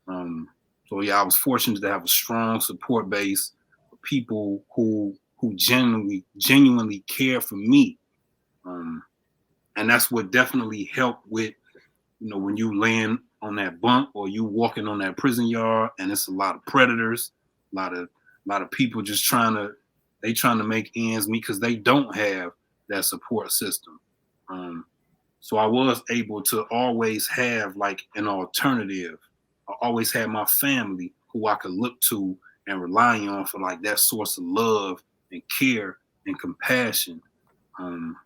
So yeah, I was fortunate to have a strong support base of people who genuinely care for me. And that's what definitely helped with, when you land on that bunk or you walking on that prison yard and it's a lot of predators, a lot of people just trying to make ends meet because they don't have that support system. So I was able to always have like an alternative. I always had my family who I could look to and rely on for like that source of love and care and compassion. And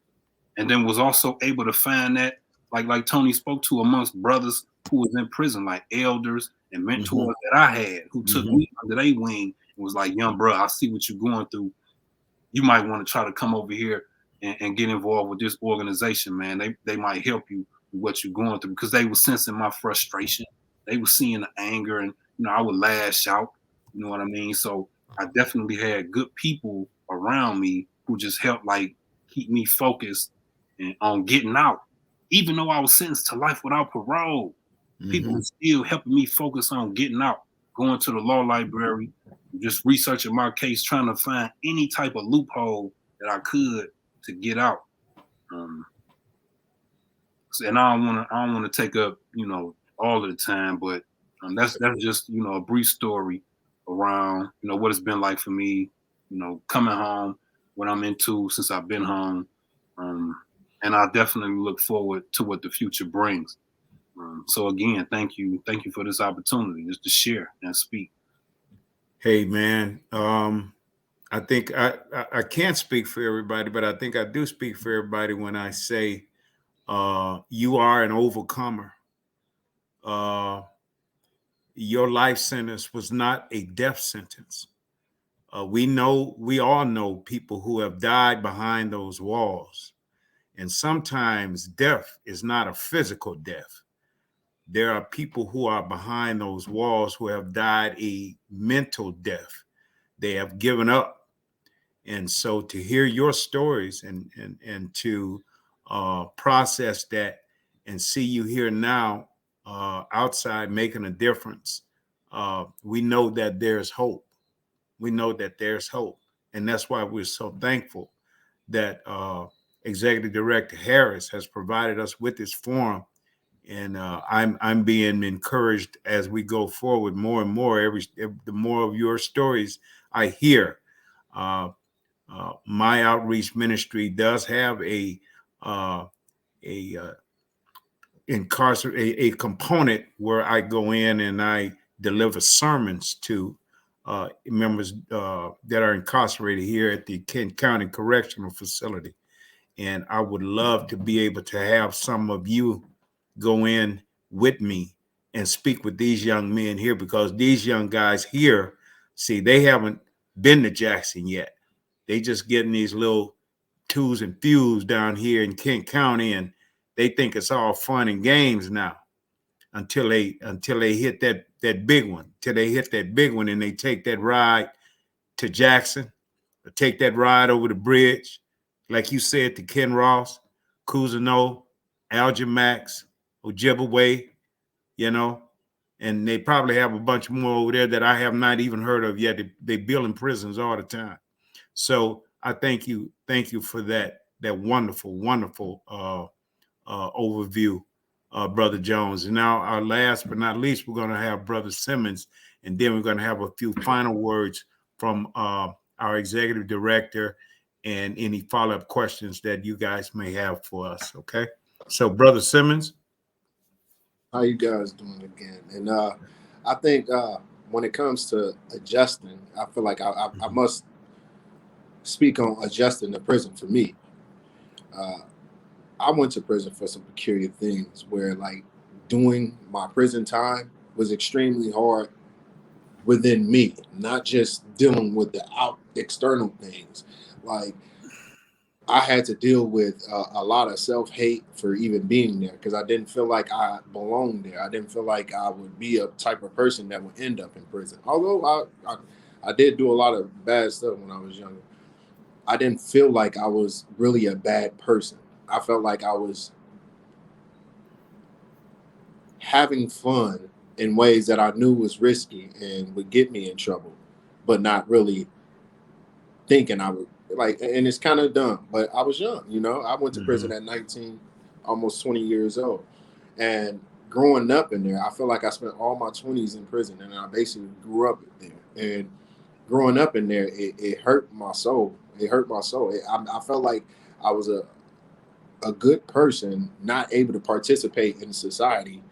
then was also able to find that, like Tony spoke to, amongst brothers who was in prison, like elders and mentors that I had who took me under their wing and was like, young bro, I see what you're going through. You might want to try to come over here and get involved with this organization, man. They might help you with what you're going through, because they were sensing my frustration. They were seeing the anger, and I would lash out. You know what I mean? So I definitely had good people around me who just helped like keep me focused and on getting out. Even though I was sentenced to life without parole, people were still helping me focus on getting out, going to the law library, just researching my case, trying to find any type of loophole that I could to get out. And I don't want to take up, all of the time, but that's just, a brief story around, what it's been like for me, coming home, what I'm into since I've been home. And I definitely look forward to what the future brings. So again, thank you for this opportunity just to share and speak. Hey man, I think I can't speak for everybody, but I think I do speak for everybody when I say you are an overcomer. Your life sentence was not a death sentence. We all know people who have died behind those walls. And sometimes death is not a physical death, there are people who are behind those walls who have died a mental death. They have given up. And so to hear your stories and to process that and see you here now outside making a difference, we know that there's hope. We know that there's hope. And that's why we're so thankful that Executive Director Harris has provided us with this forum. And I'm being encouraged as we go forward more and more. The more of your stories I hear, my outreach ministry does have a component where I go in and I deliver sermons to members that are incarcerated here at the Kent County Correctional Facility. And I would love to be able to have some of you go in with me and speak with these young men here, because these young guys here, see, they haven't been to Jackson yet. They just getting these little twos and fews down here in Kent County, and they think it's all fun and games now until they hit that big one, till they hit that big one and they take that ride to Jackson, or take that ride over the bridge, like you said, to Ken Ross, Cousino, Algimax, Ojibwe, and they probably have a bunch more over there that I have not even heard of yet. They build in prisons all the time. So I thank you for that wonderful, wonderful overview, Brother Jones. And now, our last but not least, we're going to have Brother Simmons, and then we're going to have a few final words from our executive director and any follow-up questions that you guys may have for us. Okay, so Brother Simmons. How you guys doing again? And I think when it comes to adjusting, I feel like I must speak on adjusting to prison for me. I went to prison for some peculiar things where, like, doing my prison time was extremely hard within me, not just dealing with the external things. Like, I had to deal with a lot of self-hate for even being there, because I didn't feel like I belonged there. I didn't feel like I would be a type of person that would end up in prison. Although I did do a lot of bad stuff when I was younger, I didn't feel like I was really a bad person. I felt like I was having fun in ways that I knew was risky and would get me in trouble, but not really thinking I would. Like, and it's kind of dumb, but I was young, I went to prison at 19, almost 20 years old. And growing up in there, I feel like I spent all my 20s in prison, and I basically grew up there. And growing up in there, it hurt my soul. It hurt my soul. I felt like I was a good person, not able to participate in society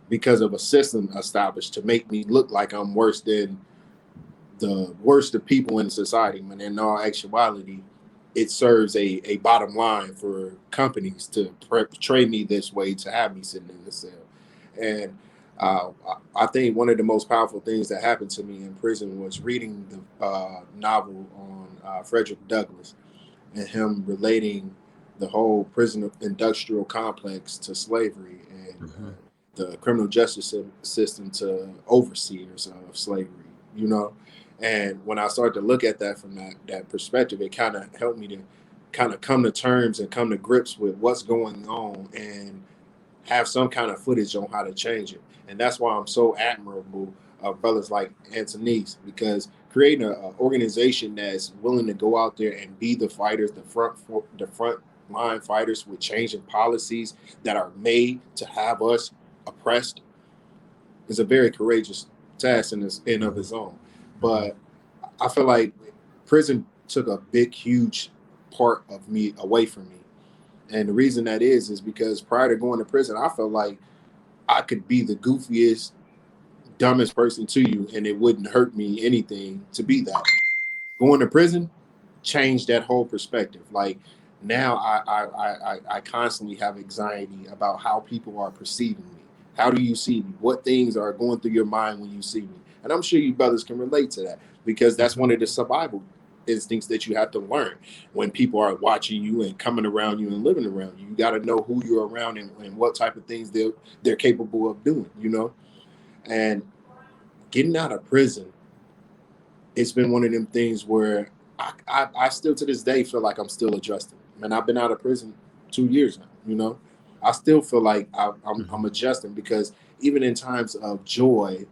because of a system established to make me look like I'm worse than the worst of people in society, when in all actuality, it serves a bottom line for companies to portray me this way, to have me sitting in the cell. And I think one of the most powerful things that happened to me in prison was reading the novel on Frederick Douglass, and him relating the whole prison industrial complex to slavery, and the criminal justice system to overseers of slavery, And when I started to look at that from that perspective, it kind of helped me to kind of come to terms and come to grips with what's going on and have some kind of footage on how to change it. And that's why I'm so admirable of brothers like Anthony's, because creating an organization that's willing to go out there and be the fighters, the front line fighters with changing policies that are made to have us oppressed, is a very courageous task in of its own. But I feel like prison took a big, huge part of me away from me. And the reason that is because prior to going to prison, I felt like I could be the goofiest, dumbest person to you, and it wouldn't hurt me anything to be that. Going to prison changed that whole perspective. Like, now I constantly have anxiety about how people are perceiving me. How do you see me? What things are going through your mind when you see me? And I'm sure you brothers can relate to that, because that's one of the survival instincts that you have to learn when people are watching you and coming around you and living around you. You got to know who you're around and what type of things they're capable of doing, you know. And getting out of prison, it's been one of them things where I still to this day feel like I'm still adjusting. Man, I've been out of prison 2 years now, you know. I still feel like I'm adjusting, because even in times of joy,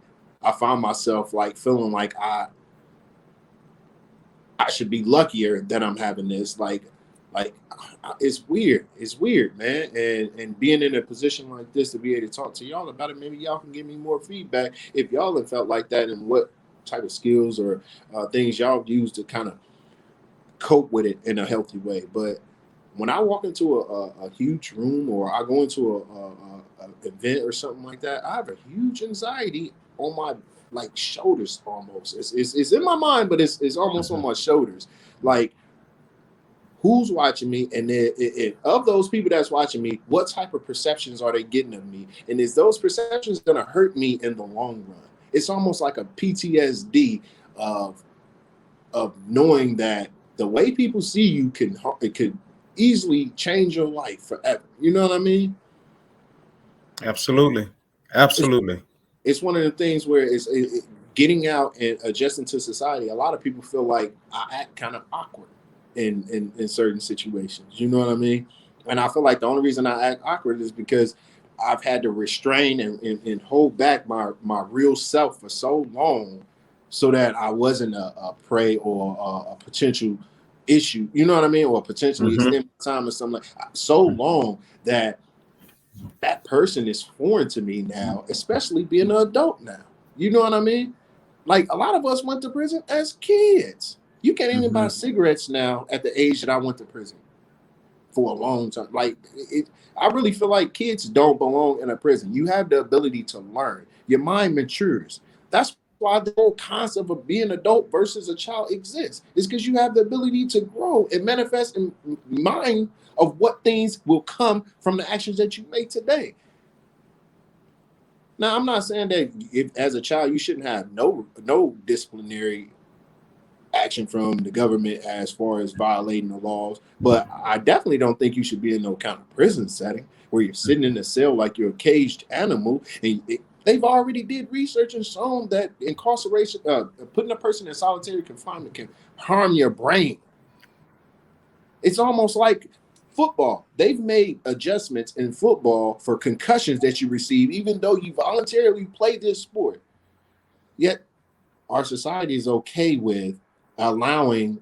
I find myself like feeling like I should be luckier that I'm having this. Like it's weird. It's weird, man. And being in a position like this to be able to talk to y'all about it, maybe y'all can give me more feedback if y'all have felt like that, and what type of skills or things y'all use to kind of cope with it in a healthy way. But when I walk into a huge room, or I go into a event or something like that, I have a huge anxiety on my like shoulders almost. It's in my mind, but it's almost on my shoulders. Like, who's watching me? And of those people that's watching me, what type of perceptions are they getting of me? And is those perceptions going to hurt me in the long run? It's almost like a PTSD of knowing that the way people see you could easily change your life forever. You know what I mean? Absolutely. Absolutely. It's one of the things where getting out and adjusting to society. A lot of people feel like I act kind of awkward in certain situations. You know what I mean? And I feel like the only reason I act awkward is because I've had to restrain and hold back my real self for so long, so that I wasn't a prey or a potential issue. You know what I mean? Or potentially extend my time or something like so long that person is foreign to me now, especially being an adult now. You know what I mean? Like, a lot of us went to prison as kids. You can't even buy cigarettes now at the age that I went to prison for a long time. Like, I really feel like kids don't belong in a prison. You have the ability to learn. Your mind matures. That's why the whole concept of being an adult versus a child exists. It's because you have the ability to grow and manifest in mind of what things will come from the actions that you make today. Now, I'm not saying that if, as a child, you shouldn't have no disciplinary action from the government as far as violating the laws, but I definitely don't think you should be in no kind of prison setting where you're sitting in a cell like you're a caged animal. And they've already did research and shown that incarceration, putting a person in solitary confinement, can harm your brain. It's almost like football. They've made adjustments in football for concussions that you receive, even though you voluntarily play this sport. Yet our society is okay with allowing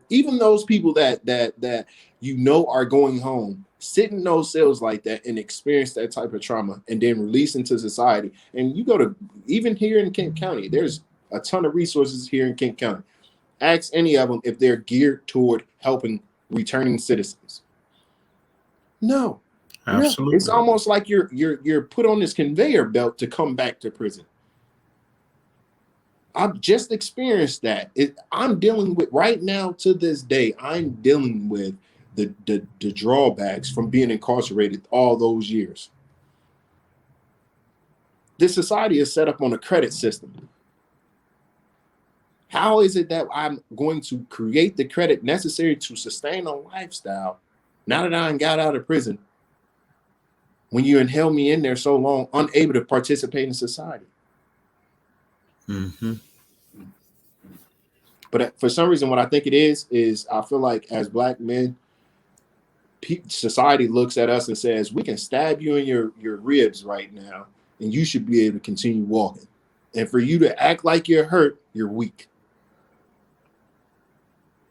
even those people that you know are going home, sit in those cells like that and experience that type of trauma, and then release into society. And you go to, even here in Kent County, there's a ton of resources here in Kent County. Ask any of them if they're geared toward helping returning citizens. No. Absolutely. No. It's almost like you're put on this conveyor belt to come back to prison. I've just experienced that. I'm dealing with right now to this day. I'm dealing with the drawbacks from being incarcerated all those years. This society is set up on a credit system. How is it that I'm going to create the credit necessary to sustain a lifestyle now that I got out of prison, when you held me in there so long, unable to participate in society? But for some reason, what I think it is I feel like as Black men, society looks at us and says, we can stab you in your ribs right now, and you should be able to continue walking. And for you to act like you're hurt, you're weak.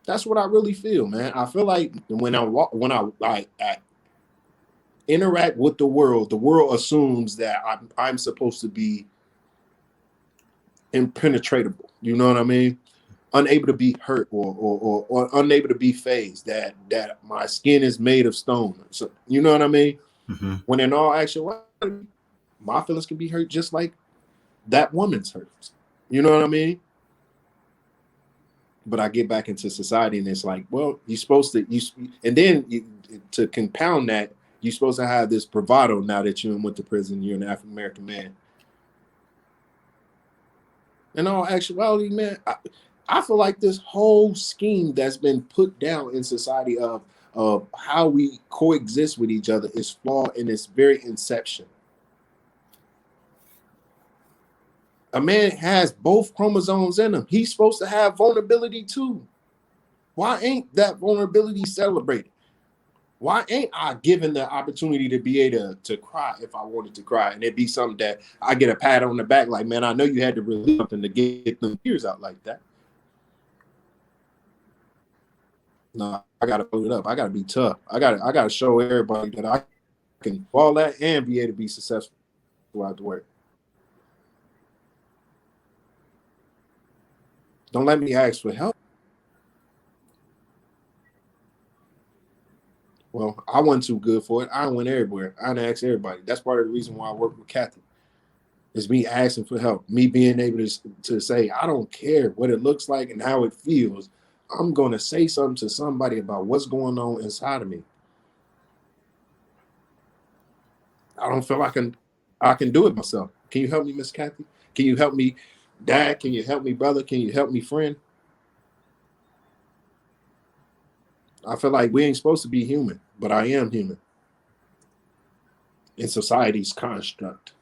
That's what I really feel, man. I feel like when I interact with the world assumes that I'm supposed to be impenetrable. You know what I mean? Unable to be hurt or unable to be phased, that my skin is made of stone. So, you know what I mean? When in all actuality, my feelings can be hurt just like that woman's hurt. You know what I mean? But I get back into society and it's like, well, you're supposed to, and then to compound that, you're supposed to have this bravado now that you went to prison, you're an African-American man. In all actuality, man, I feel like this whole scheme that's been put down in society of how we coexist with each other is flawed in its very inception. A man has both chromosomes in him. He's supposed to have vulnerability too. Why ain't that vulnerability celebrated? Why ain't I given the opportunity to be able to cry if I wanted to cry? And it'd be something that I get a pat on the back, like, man, I know you had to release something to get the tears out like that. No, I gotta put it up. I gotta be tough. I gotta show everybody that I can all that and be able to be successful throughout the work. Don't let me ask for help. Well, I wasn't too good for it. I went everywhere. I didn't ask everybody. That's part of the reason why I work with Kathy. Is me asking for help. Me being able to say, I don't care what it looks like and how it feels. I'm going to say something to somebody about what's going on inside of me. I don't feel like I can do it myself. Can you help me, Miss Kathy? Can you help me, Dad? Can you help me, brother? Can you help me, friend? I feel like we ain't supposed to be human, but I am human in society's construct.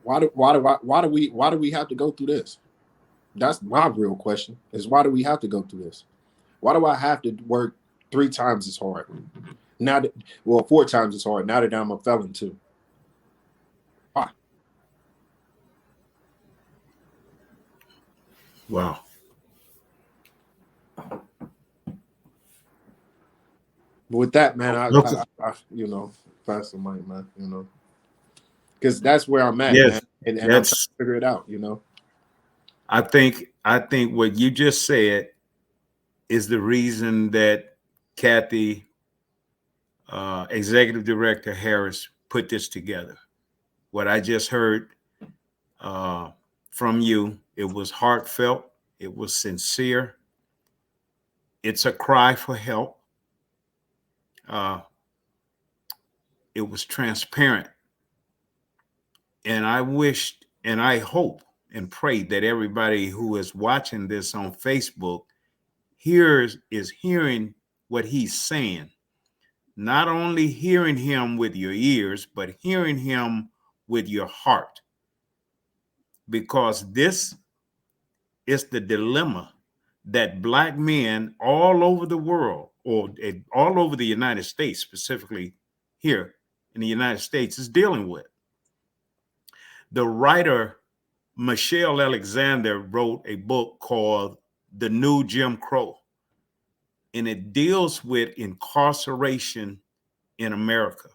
Why do we have to go through this? That's my real question. Is why do we have to go through this? Why do I have to work 3 times as hard? Now that, well, 4 times as hard. Now that I'm a felon too. Why? Wow. With that, man, Okay. I pass the mic, man. Because that's where I'm at, Yes, man, and I'm trying to that's. figure it out. I think what you just said is the reason that Kathy, Executive Director Harris, put this together. What I just heard from you, it was heartfelt, it was sincere, it's a cry for help. It was transparent. And I wished and I hope and pray that everybody who is watching this on Facebook is hearing what he's saying. Not only hearing him with your ears, but hearing him with your heart. Because this is the dilemma that Black men all over the world, or all over the United States, specifically here in the United States, is dealing with. The writer Michelle Alexander wrote a book called The New Jim Crow, and it deals with incarceration in America.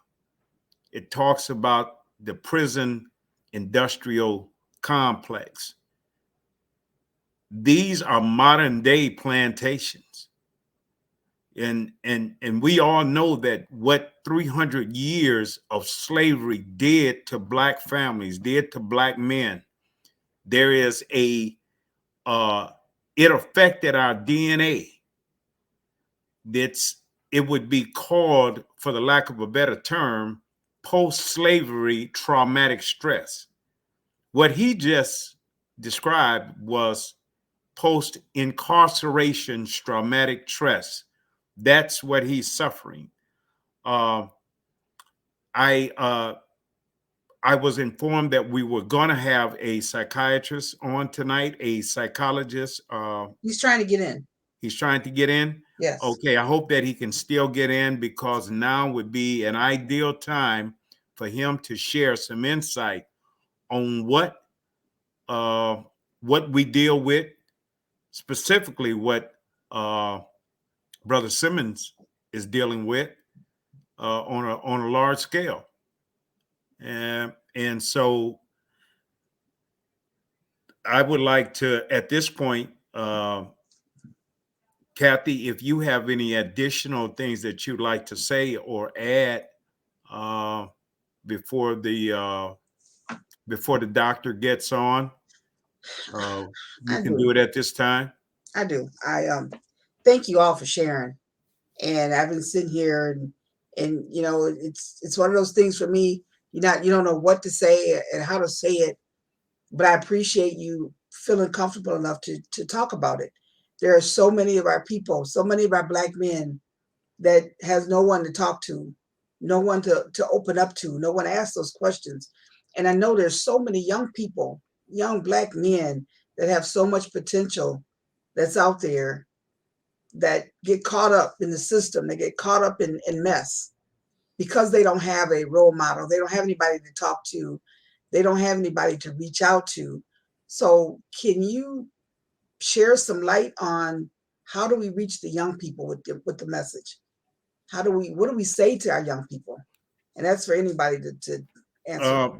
It talks about the prison industrial complex. These are modern day plantations. And we all know that what 300 years of slavery did to Black families, did to Black men. There is it affected our DNA. It would be called, for the lack of a better term, post-slavery traumatic stress. What he just described was post-incarceration traumatic stress. That's what he's suffering. I was informed that we were going to have a psychiatrist on tonight, a psychologist. He's trying to get in. He's trying to get in? Yes. Okay, I hope that he can still get in, because now would be an ideal time for him to share some insight on what we deal with, specifically what Brother Simmons is dealing with on a large scale. And so I would like to, at this point, Kathy, if you have any additional things that you'd like to say or add before the doctor gets on, you can do it at this time. I do. I thank you all for sharing. And I've been sitting here and it's one of those things for me. You don't know what to say and how to say it. but I appreciate you feeling comfortable enough to talk about it. There are so many of our people, so many of our Black men that has no one to talk to, no one to open up to, no one to ask those questions. And I know there's so many young people, young Black men that have so much potential that's out there that get caught up in the system, they get caught up in mess because they don't have a role model, they don't have anybody to talk to, they don't have anybody to reach out to. So can you share some light on how do we reach the young people with the message? What do we say to our young people? And that's for anybody to answer.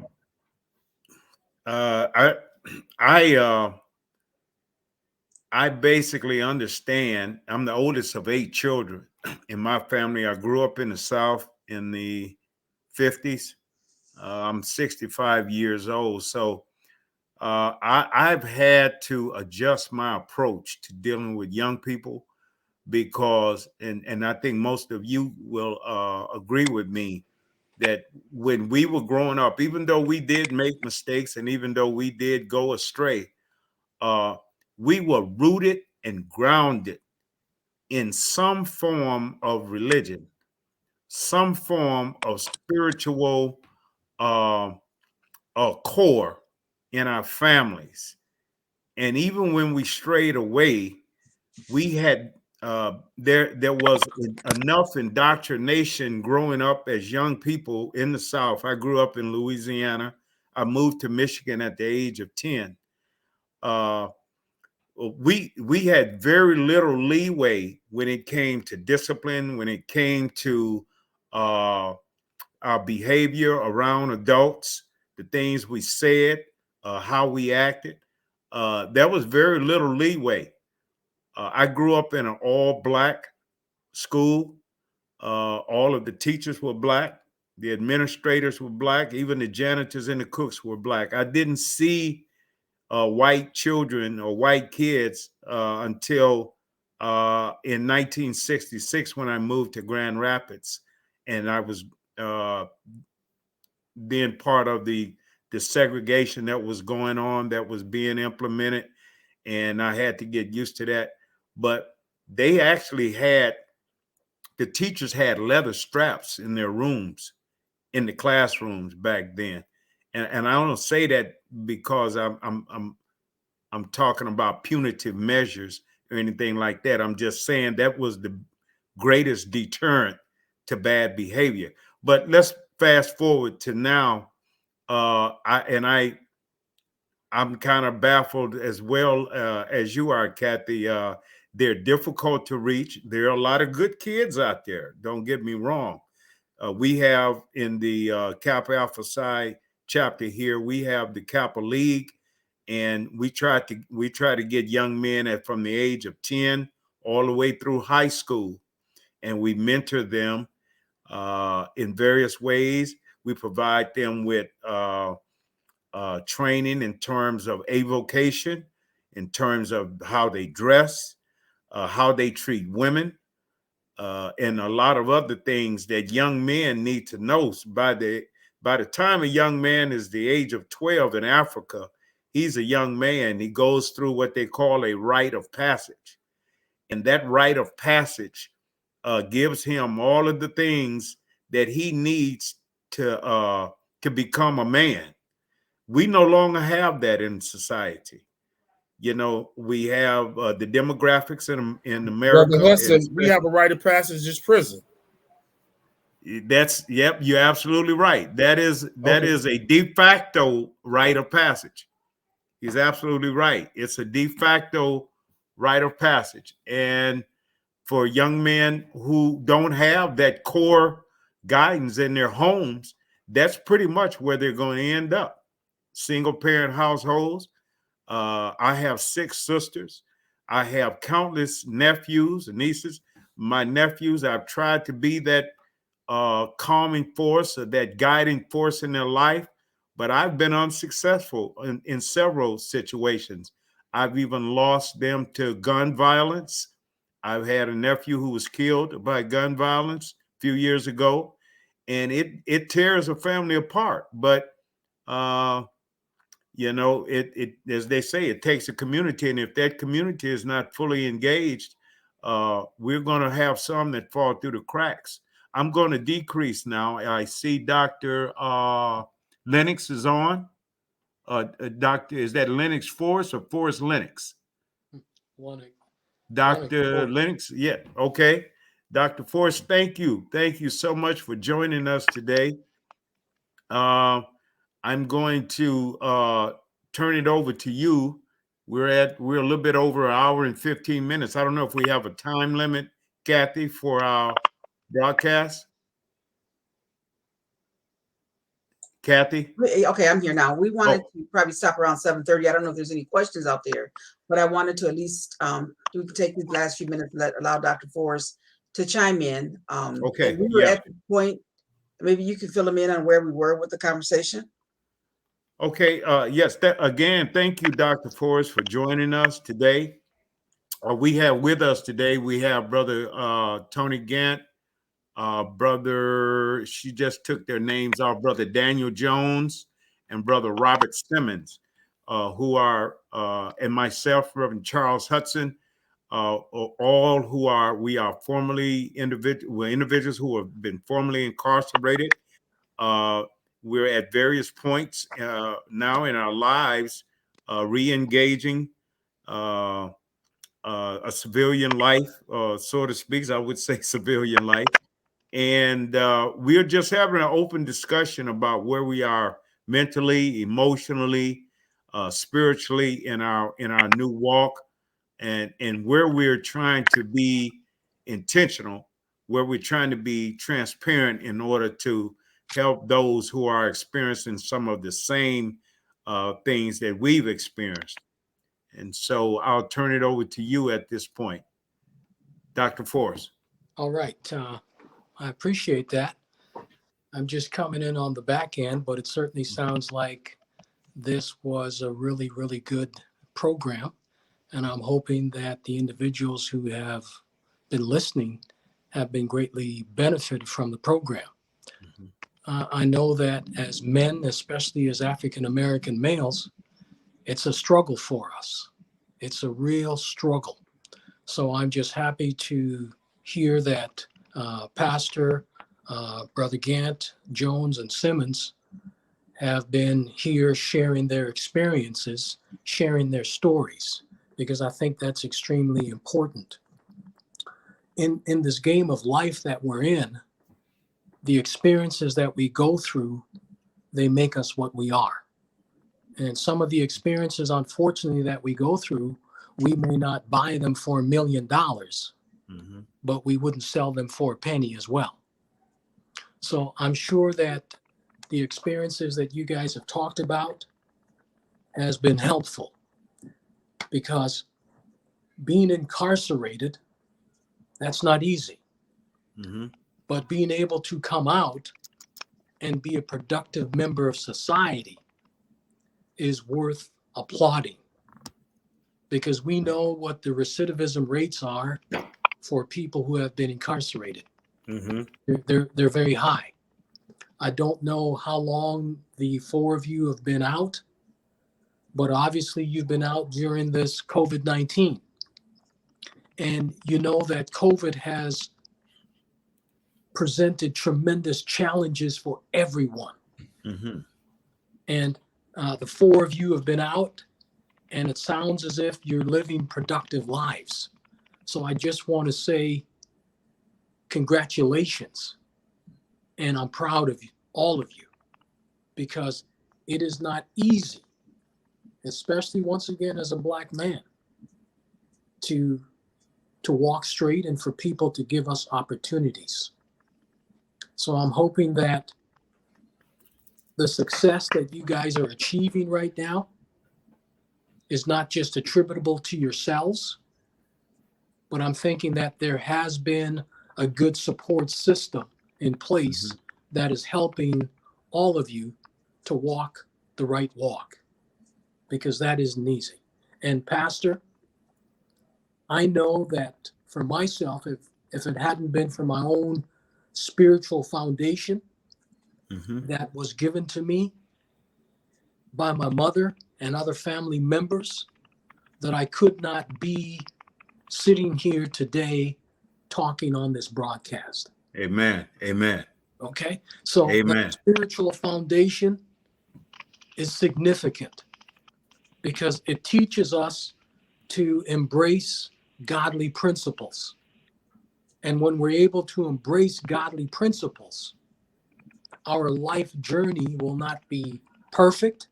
I I I basically understand. I'm the oldest of 8 children in my family. I grew up in the South in the 50s. I'm 65 years old, so I've had to adjust my approach to dealing with young people because, and I think most of you will agree with me that when we were growing up, even though we did make mistakes and even though we did go astray, uh, we were rooted and grounded in some form of religion, some form of spiritual uh, core in our families. And even when we strayed away, we had there was enough indoctrination growing up as young people in the South. I grew up in Louisiana. I moved to Michigan at the age of 10. Uh, we had very little leeway when it came to discipline, when it came to uh, our behavior around adults, the things we said, how we acted. There was very little leeway. I grew up in an all Black school. All of the teachers were Black. The administrators were Black. Even the janitors and the cooks were Black. I didn't see white children or white kids until in 1966 when I moved to Grand Rapids, and I was then part of the segregation that was going on, that was being implemented, and I had to get used to that. But they actually had the teachers had leather straps in their rooms, in the classrooms back then, and I don't say that because I'm talking about punitive measures or anything like that. I'm just saying that was the greatest deterrent to bad behavior. But let's fast forward to now. I'm kind of baffled as well as you are, Kathy. They're difficult to reach. There are a lot of good kids out there. Don't get me wrong. We have in the Kappa Alpha Psi chapter here, we have the Kappa League, and we try to get young men from the age of 10 all the way through high school, and we mentor them in various ways. We provide them with training in terms of avocation, in terms of how they dress, how they treat women, and a lot of other things that young men need to know. By the time a young man is the age of 12 in Africa, he's a young man. He goes through what they call a rite of passage. And that rite of passage gives him all of the things that he needs to become a man. We no longer have that in society. You know, we have the demographics in Brother America. Hudson, we have a rite of passage, just prison. That's yep. You're absolutely right. That is a de facto rite of passage. He's absolutely right. It's a de facto rite of passage, and for young men who don't have that core guidance in their homes, that's pretty much where they're going to end up. Single parent households. I have 6 sisters. I have countless nephews and nieces. My nephews, I've tried to be that calming force or that guiding force in their life, but I've been unsuccessful in several situations. I've even lost them to gun violence. I've had a nephew who was killed by gun violence a few years ago, and it tears a family apart. But You know, it as they say, it takes a community, and if that community is not fully engaged, we're going to have some that fall through the cracks. I'm going to decrease now. I see Dr. Lennox is on. Doctor, is that Lennox Forrest or Forrest Lennox? Dr. Lennox, yeah, okay. Dr. Forrest, thank you. Thank you so much for joining us today. I'm going to turn it over to you. We're a little bit over an hour and 15 minutes. I don't know if we have a time limit, Kathy, for our broadcast. Kathy? Okay, I'm here now. We wanted to probably stop around 7:30. I don't know if there's any questions out there, but I wanted to at least we can take these last few minutes and allow Dr. Forrest to chime in. Okay. And we were at the point, maybe you could fill them in on where we were with the conversation. Okay. Yes. Again, thank you, Dr. Forrest, for joining us today. We have with us today, we have Brother Tony Gant, Brother, she just took their names off, Brother Daniel Jones and Brother Robert Simmons, who are, and myself, Reverend Charles Hudson, all who are, we are formerly individuals who have been formerly incarcerated. We're at various points now in our lives, re-engaging a civilian life, so to speak. I would say civilian life. And we're just having an open discussion about where we are mentally, emotionally, spiritually in our new walk, and where we're trying to be intentional, where we're trying to be transparent in order to help those who are experiencing some of the same things that we've experienced. And so I'll turn it over to you at this point, Dr. Forrest. All right. I appreciate that. I'm just coming in on the back end, but it certainly sounds like this was a really, really good program. And I'm hoping that the individuals who have been listening have been greatly benefited from the program. Mm-hmm. I know that as men, especially as African-American males, it's a struggle for us. It's a real struggle. So I'm just happy to hear that Pastor, Brother Gant, Jones, and Simmons have been here sharing their experiences, sharing their stories, because I think that's extremely important. In this game of life that we're in, the experiences that we go through, they make us what we are. And some of the experiences, unfortunately, that we go through, we may not buy them for $1 million, Mm-hmm. but we wouldn't sell them for a penny as well. So I'm sure that the experiences that you guys have talked about has been helpful, because being incarcerated, that's not easy. Mm-hmm. But being able to come out and be a productive member of society is worth applauding, because we know what the recidivism rates are for people who have been incarcerated. Mm-hmm. They're very high. I don't know how long the four of you have been out, but obviously you've been out during this COVID-19. And you know that COVID has presented tremendous challenges for everyone. Mm-hmm. And the four of you have been out, and it sounds as if you're living productive lives. So I just want to say congratulations. And I'm proud of you, all of you, because it is not easy, especially once again as a Black man, to walk straight and for people to give us opportunities. So I'm hoping that the success that you guys are achieving right now is not just attributable to yourselves, but I'm thinking that there has been a good support system in place that is helping all of you to walk the right walk, because that isn't easy. And Pastor, I know that for myself, if it hadn't been for my own spiritual foundation that was given to me, by my mother and other family members that I could not be sitting here today talking on this broadcast. Amen. Amen. Okay? So the Amen. spiritual foundation is significant because it teaches us to embrace godly principles. And when we're able to embrace godly principles, our life journey will not be perfect,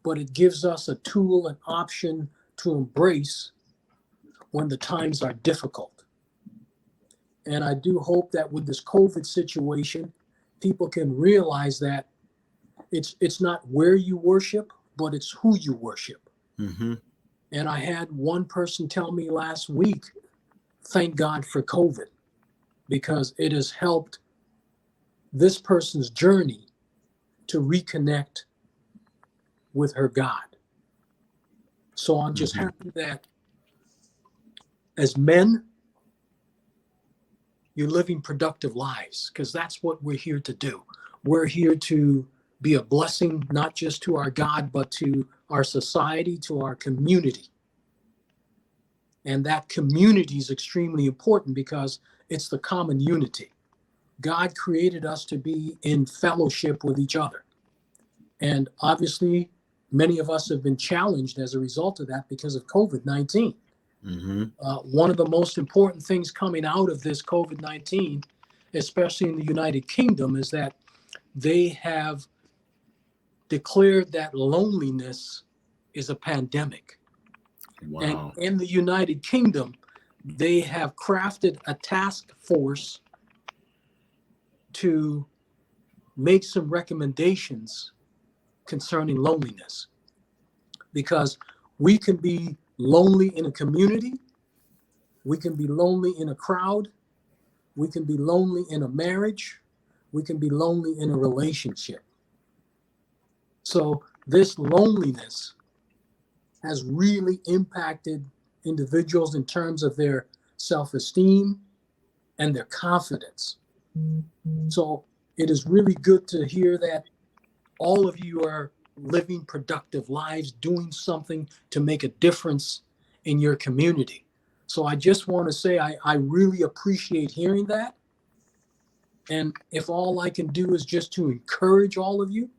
but it gives us a tool and option to embrace when the times are difficult. And I do hope that with this COVID situation, people can realize that it's not where you worship, but it's who you worship. Mm-hmm. And I had one person tell me last week, thank God for COVID, because it has helped this person's journey to reconnect with her God. So I'm just happy that as men, you're living productive lives, because that's what we're here to do. We're here to be a blessing, not just to our God, but to our society, to our community. And that community is extremely important because it's the common unity. God created us to be in fellowship with each other. And obviously, many of us have been challenged as a result of that because of COVID-19. Mm-hmm. One of the most important things coming out of this COVID-19, especially in the United Kingdom, is that they have declared that loneliness is a pandemic. Wow. And in the United Kingdom, they have crafted a task force to make some recommendations concerning loneliness, because we can be lonely in a community, we can be lonely in a crowd, we can be lonely in a marriage, we can be lonely in a relationship. So this loneliness has really impacted individuals in terms of their self-esteem and their confidence. So it is really good to hear that all of you are living productive lives, doing something to make a difference in your community. So I just want to say I really appreciate hearing that. And if all I can do is just to encourage all of you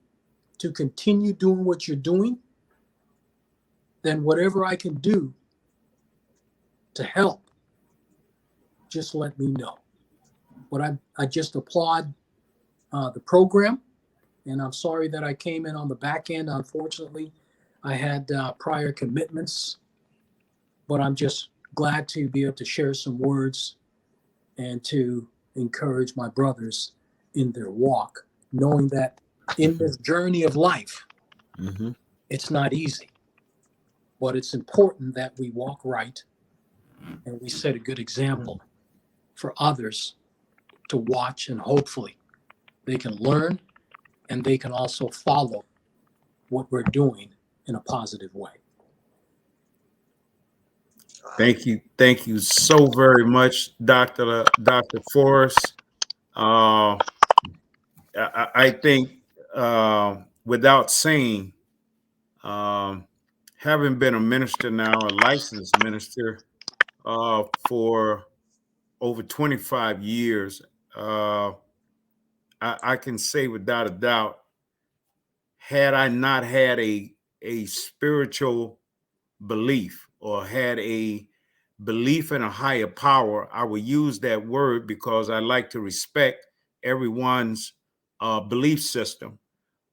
to continue doing what you're doing, then whatever I can do to help, just let me know. But I just applaud the program. And I'm sorry that I came in on the back end. Unfortunately, I had prior commitments, but I'm just glad to be able to share some words and to encourage my brothers in their walk, knowing that in this journey of life, Mm-hmm. it's not easy, but it's important that we walk right and we set a good example for others to watch, and hopefully they can learn and they can also follow what we're doing in a positive way. Thank you. Thank you so very much, Dr. Forrest. I think without saying, having been a minister now, a licensed minister for over 25 years, I can say without a doubt, had I not had a spiritual belief or had a belief in a higher power, I would use that word because I like to respect everyone's belief system.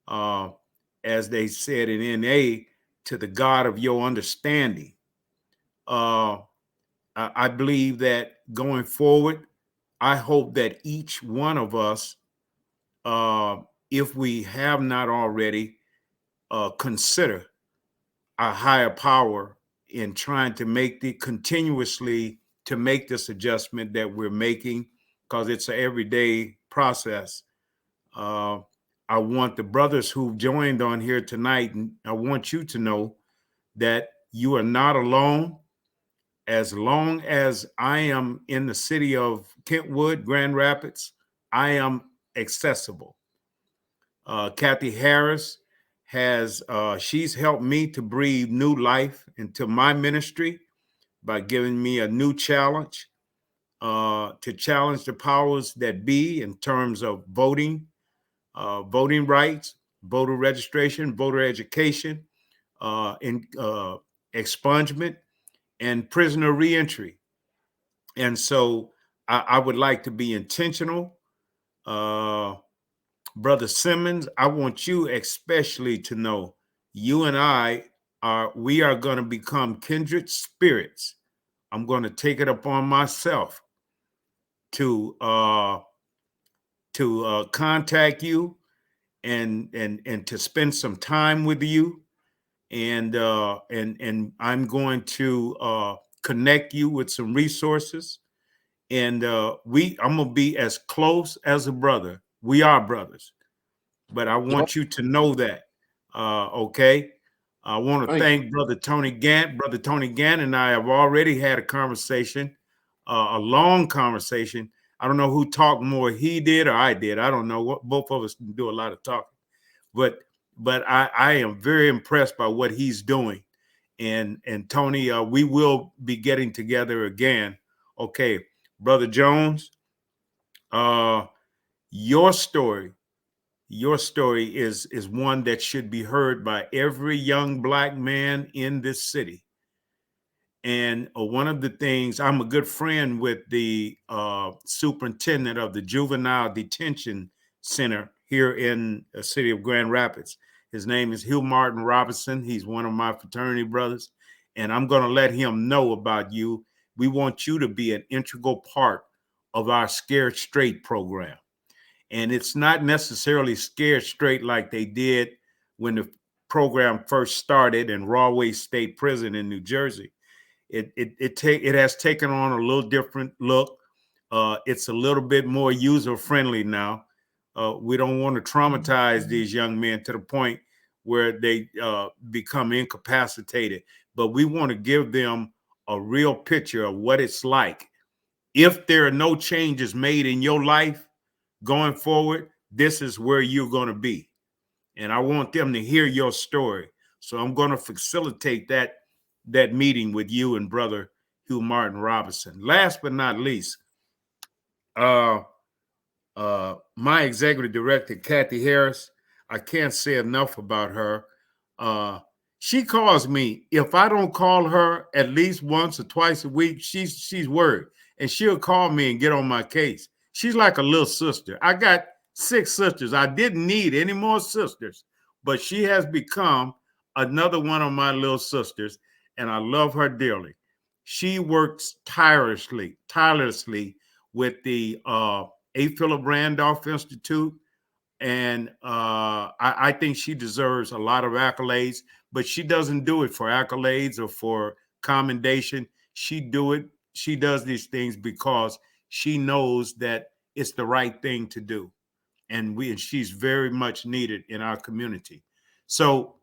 As they said in NA, to the God of your understanding. I believe that going forward, I hope that each one of us, if we have not already, consider a higher power in trying to make continuously to make this adjustment that we're making, because it's an everyday process. I want the brothers who've joined on here tonight, and I want you to know that you are not alone. As long as I am in the city of Kentwood, Grand Rapids, I am accessible. Kathy Harris she's helped me to breathe new life into my ministry by giving me a new challenge to challenge the powers that be in terms of voting, voting rights, voter registration, voter education, expungement, and prisoner reentry. And so I would like to be intentional. Brother Simmons, I want you especially to know you and we are going to become kindred spirits. I'm going to take it upon myself to contact you and to spend some time with you, and I'm going to connect you with some resources, and I'm gonna be as close as a brother. We are brothers, but I want you to know that. Okay. I want to thank Brother Tony Gant. Brother Tony Gant and I have already had a conversation, a long conversation. I don't know who talked more, he did or I did. I don't know. What both of us do a lot of talking, but I am very impressed by what he's doing. And Tony, we will be getting together again. Okay, Brother Jones, your story is one that should be heard by every young Black man in this city. And one of the things, I'm a good friend with the superintendent of the Juvenile Detention Center here in the city of Grand Rapids. His name is Hugh Martin Robinson. He's one of my fraternity brothers. And I'm going to let him know about you. We want you to be an integral part of our Scared Straight program. And it's not necessarily Scared Straight like they did when the program first started in Rahway State Prison in New Jersey. It has taken on a little different look. It's a little bit more user friendly now. We don't want to traumatize these young men to the point where they become incapacitated, but we want to give them a real picture of what it's like. If there are no changes made in your life going forward, this is where you're going to be. And I want them to hear your story. So I'm going to facilitate that meeting with you and Brother Hugh Martin Robinson. Last but not least, my executive director, Kathy Harris, I can't say enough about her. She calls me. If I don't call her at least once or twice a week, she's worried. And she'll call me and get on my case. She's like a little sister. I got 6 sisters. I didn't need any more sisters, but she has become another one of my little sisters, and I love her dearly. She works tirelessly with the A. Philip Randolph Institute, and I think she deserves a lot of accolades, but she doesn't do it for accolades or for commendation. She does these things because she knows that it's the right thing to do. And she's very much needed in our community. So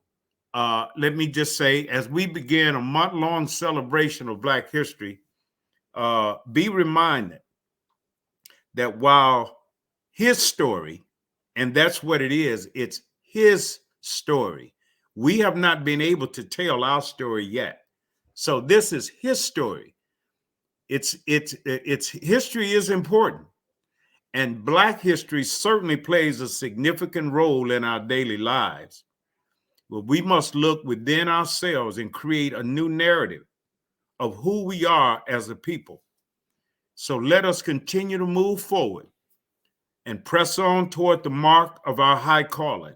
let me just say, as we begin a month-long celebration of Black history, be reminded that while his story, and that's what it is, it's his story. We have not been able to tell our story yet. So this is his story. It's history is important. And Black history certainly plays a significant role in our daily lives. But we must look within ourselves and create a new narrative of who we are as a people. So let us continue to move forward and press on toward the mark of our high calling.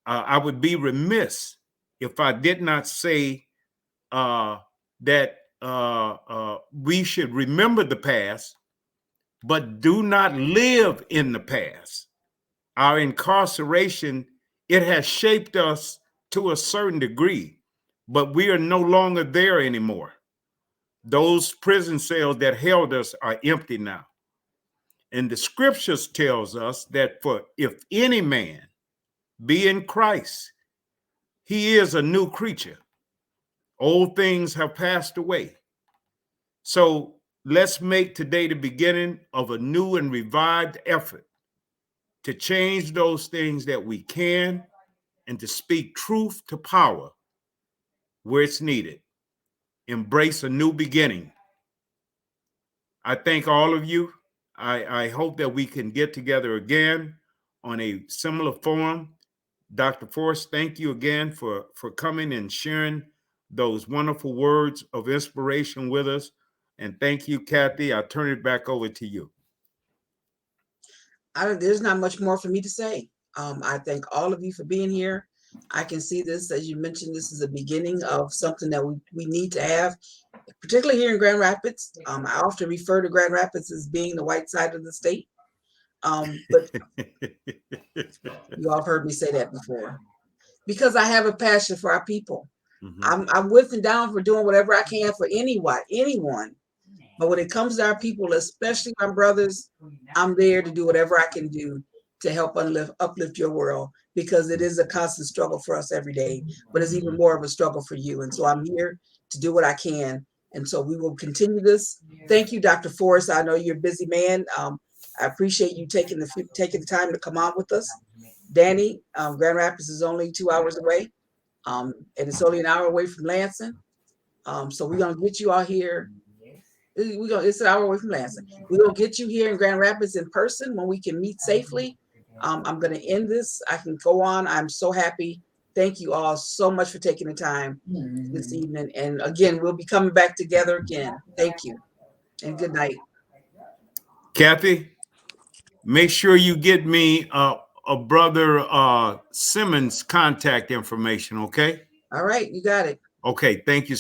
I would be remiss if I did not say that we should remember the past, but do not live in the past. Our incarceration, it has shaped us to a certain degree, but we are no longer there anymore. Those prison cells that held us are empty now. And the scriptures tells us that for if any man be in Christ, he is a new creature. Old things have passed away. So let's make today the beginning of a new and revived effort to change those things that we can and to speak truth to power where it's needed. Embrace a new beginning. I thank all of you. I hope that we can get together again on a similar forum. Dr. Forrest, thank you again for coming and sharing those wonderful words of inspiration with us. And thank you, Kathy. I'll turn it back over to you. There's not much more for me to say. I thank all of you for being here. I can see this, as you mentioned, this is the beginning of something that we need to have, particularly here in Grand Rapids. I often refer to Grand Rapids as being the white side of the state. But you all have heard me say that before. Because I have a passion for our people. I'm with and down for doing whatever I can for anyone. But when it comes to our people, especially my brothers, I'm there to do whatever I can do to help uplift your world, because it is a constant struggle for us every day, but it's even more of a struggle for you. And so I'm here to do what I can. And so we will continue this. Thank you, Dr. Forrest. I know you're a busy man. I appreciate you taking the time to come on with us. Danny, Grand Rapids is only 2 hours away, and it's only an hour away from Lansing. So we're gonna get you out here. It's an hour away from Lansing. We're gonna get you here in Grand Rapids in person when we can meet safely. I'm gonna end this. I can go on. I'm so happy. Thank you all so much for taking the time this evening. And again, we'll be coming back together again. Thank you. And good night. Kathy, make sure you get me a brother Simmons contact information, okay? All right, you got it. Okay, thank you